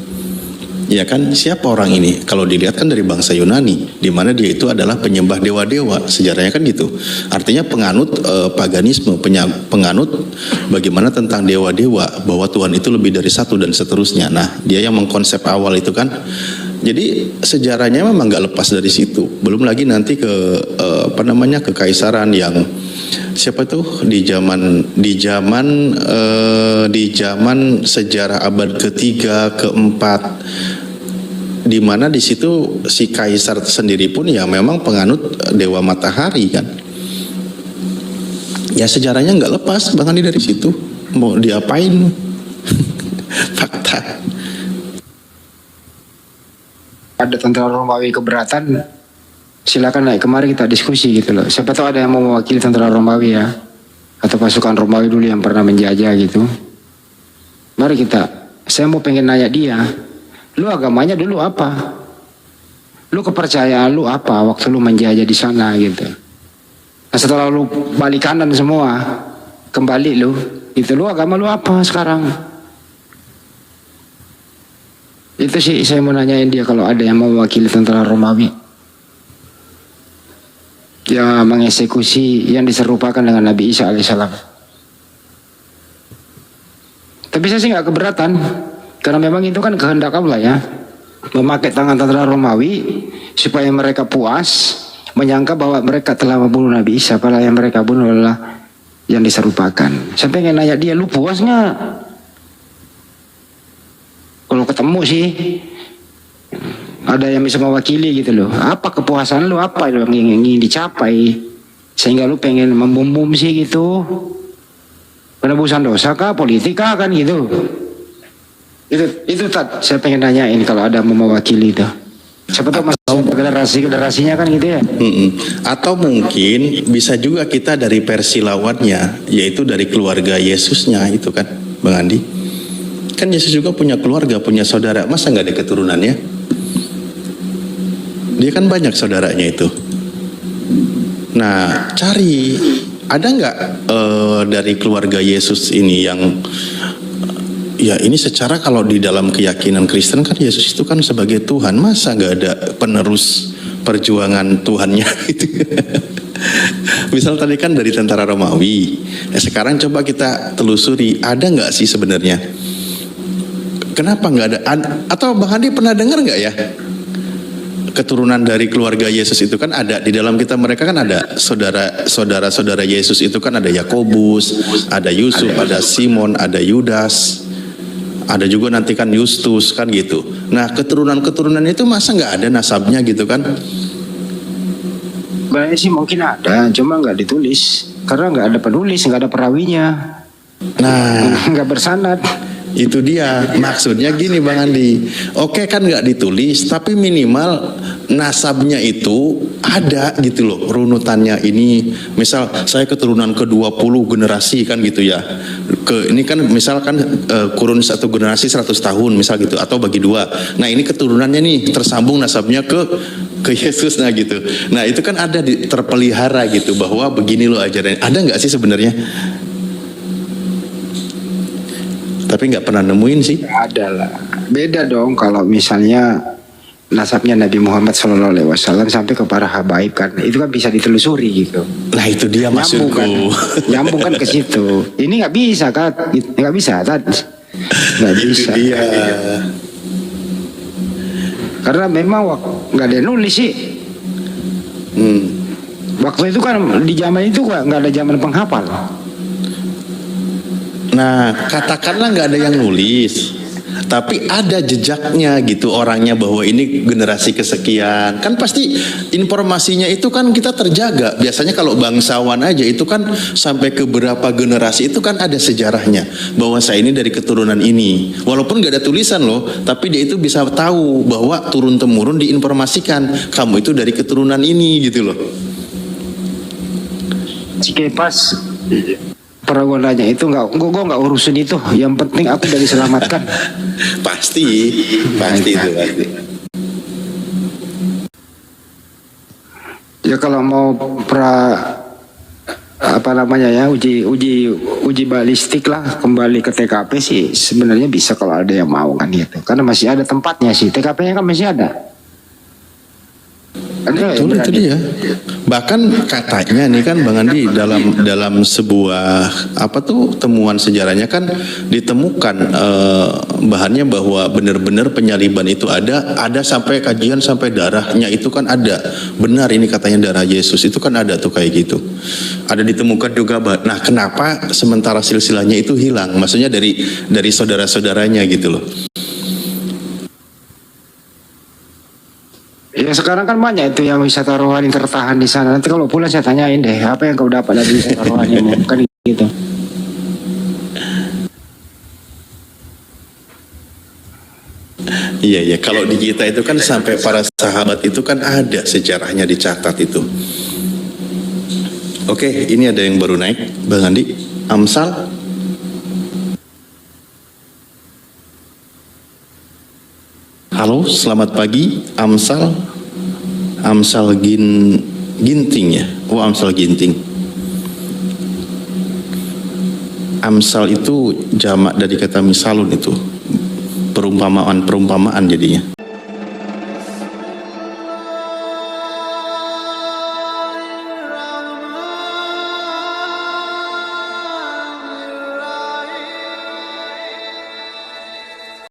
Ya kan, siapa orang ini? Kalau dilihat kan dari bangsa Yunani, di mana dia itu adalah penyembah dewa-dewa, sejarahnya kan gitu. Artinya penganut paganisme, penganut bagaimana tentang dewa-dewa, bahwa Tuhan itu lebih dari satu dan seterusnya. Nah, dia yang mengkonsep awal itu kan. Jadi sejarahnya memang nggak lepas dari situ. Belum lagi nanti ke kekaisaran yang siapa tuh di zaman sejarah abad ketiga, keempat, di mana di situ si kaisar sendiri pun ya memang penganut dewa matahari kan. Ya sejarahnya nggak lepas Bang Andi dari situ. Mau diapain? Fakta. Ada tentara Romawi keberatan, silakan naik kemari kita diskusi gitu loh. Siapa tahu ada yang mau mewakili tentara Romawi ya, atau pasukan Romawi dulu yang pernah menjajah gitu. Mari saya mau pengen nanya dia, lu agamanya dulu apa? Lu kepercayaan lu apa waktu lu menjajah di sana gitu. Nah setelah lu balik kanan semua, kembali lu, itu lu agama lu apa sekarang? Itu sih saya mau nanyain dia kalau ada yang mau mewakili tentara Romawi yang mengeksekusi yang diserupakan dengan Nabi Isa alaihissalam. Tapi saya sih nggak keberatan karena memang itu kan kehendak Allah ya, memakai tangan tentara Romawi supaya mereka puas menyangka bahwa mereka telah membunuh Nabi Isa, padahal yang mereka bunuh adalah yang diserupakan. Saya pengen nanya dia, lu puas nggak? Kalau ketemu sih ada yang bisa mewakili gitu loh. Apa kepuasan lu, apa yang ingin dicapai sehingga lu pengen membum sih gitu? Penebusan dosa kah, politik kah kan gitu? Itu saya pengen nanyain kalau ada mau mewakili itu. Siapa tahu masuk generasinya kan gitu ya. Atau mungkin bisa juga kita dari versi lawannya, yaitu dari keluarga Yesusnya itu kan, Bang Andi. Kan Yesus juga punya keluarga, punya saudara. Masa nggak ada keturunannya? Dia kan banyak saudaranya itu. Nah, cari ada nggak dari keluarga Yesus ini yang ya ini secara kalau di dalam keyakinan Kristen kan Yesus itu kan sebagai Tuhan. Masa nggak ada penerus perjuangan Tuhannya gitu? Misal tadi kan dari tentara Romawi. Nah, sekarang coba kita telusuri, ada nggak sih sebenarnya? Kenapa nggak ada? Atau Bang Andi pernah dengar nggak ya? Keturunan dari keluarga Yesus itu kan ada di dalam kita, mereka kan ada saudara Yesus itu kan ada Yakobus, ada Yusuf, ada Simon, ada Yudas, ada juga nanti kan Yustus kan gitu. Nah keturunan itu masa nggak ada nasabnya gitu kan? Banyak sih mungkin ada, cuma nggak ditulis karena nggak ada penulis, nggak ada perawinya. Nah nggak bersanad. Itu dia maksudnya gini Bang Andi. Oke kan nggak ditulis, tapi minimal nasabnya itu ada gitu loh, runutannya ini. Misal saya keturunan ke-20 generasi kan gitu ya. Ini kan misalkan kurun satu generasi 100 tahun misal gitu, atau bagi 2. Nah ini keturunannya nih tersambung nasabnya ke Yesus nah gitu. Nah itu kan ada terpelihara gitu, bahwa begini loh ajarannya. Ada nggak sih sebenarnya? Tapi nggak pernah nemuin sih. Ada lah. Beda dong kalau misalnya nasabnya Nabi Muhammad SAW sampai ke para habaib kan, itu kan bisa ditelusuri gitu. Nah itu dia maksudku. Nyambung kan ke situ. Ini nggak bisa kan? Nggak bisa kan? Nggak bisa. Itu dia. Karena memang nggak ada yang nulis sih. Waktu itu kan di zaman itu nggak ada zaman penghafal. Nah, katakanlah nggak ada yang nulis, tapi ada jejaknya gitu orangnya bahwa ini generasi kesekian. Kan pasti informasinya itu kan kita terjaga. Biasanya kalau bangsawan aja itu kan sampai ke berapa generasi itu kan ada sejarahnya. Bahwa saya ini dari keturunan ini. Walaupun nggak ada tulisan loh, tapi dia itu bisa tahu bahwa turun-temurun diinformasikan. Kamu itu dari keturunan ini gitu loh. Pas perawanannya itu gue nggak urusin itu, yang penting aku udah diselamatkan. pasti itu pasti. Ya kalau mau apa namanya ya, uji balistik lah, kembali ke TKP sih sebenarnya bisa kalau ada yang mau kan gitu. Karena masih ada tempatnya sih, TKP-nya kan masih ada. Betul, itu dia. Bahkan katanya nih kan Bang Andi, dalam sebuah temuan sejarahnya kan ditemukan bahannya bahwa benar-benar penyaliban itu ada sampai kajian sampai darahnya itu kan ada. Benar ini katanya darah Yesus itu kan ada tuh kayak gitu. Ada ditemukan juga. Nah, kenapa sementara silsilahnya itu hilang? Maksudnya dari saudara-saudaranya gitu loh. Ya sekarang kan banyak itu yang wisata rohani tertahan di sana. Nanti kalau pulang saya tanyain deh, apa yang kau dapat dari wisata rohani kan gitu. Iya, kalau di kita itu kan sampai para sahabat itu kan ada sejarahnya dicatat itu. Oke, ini ada yang baru naik, Bang Andi. Amsal. Halo, selamat pagi. Amsal Ginting ya. Oh, Amsal Ginting. Amsal itu jamak dari kata misalun itu. Perumpamaan jadinya.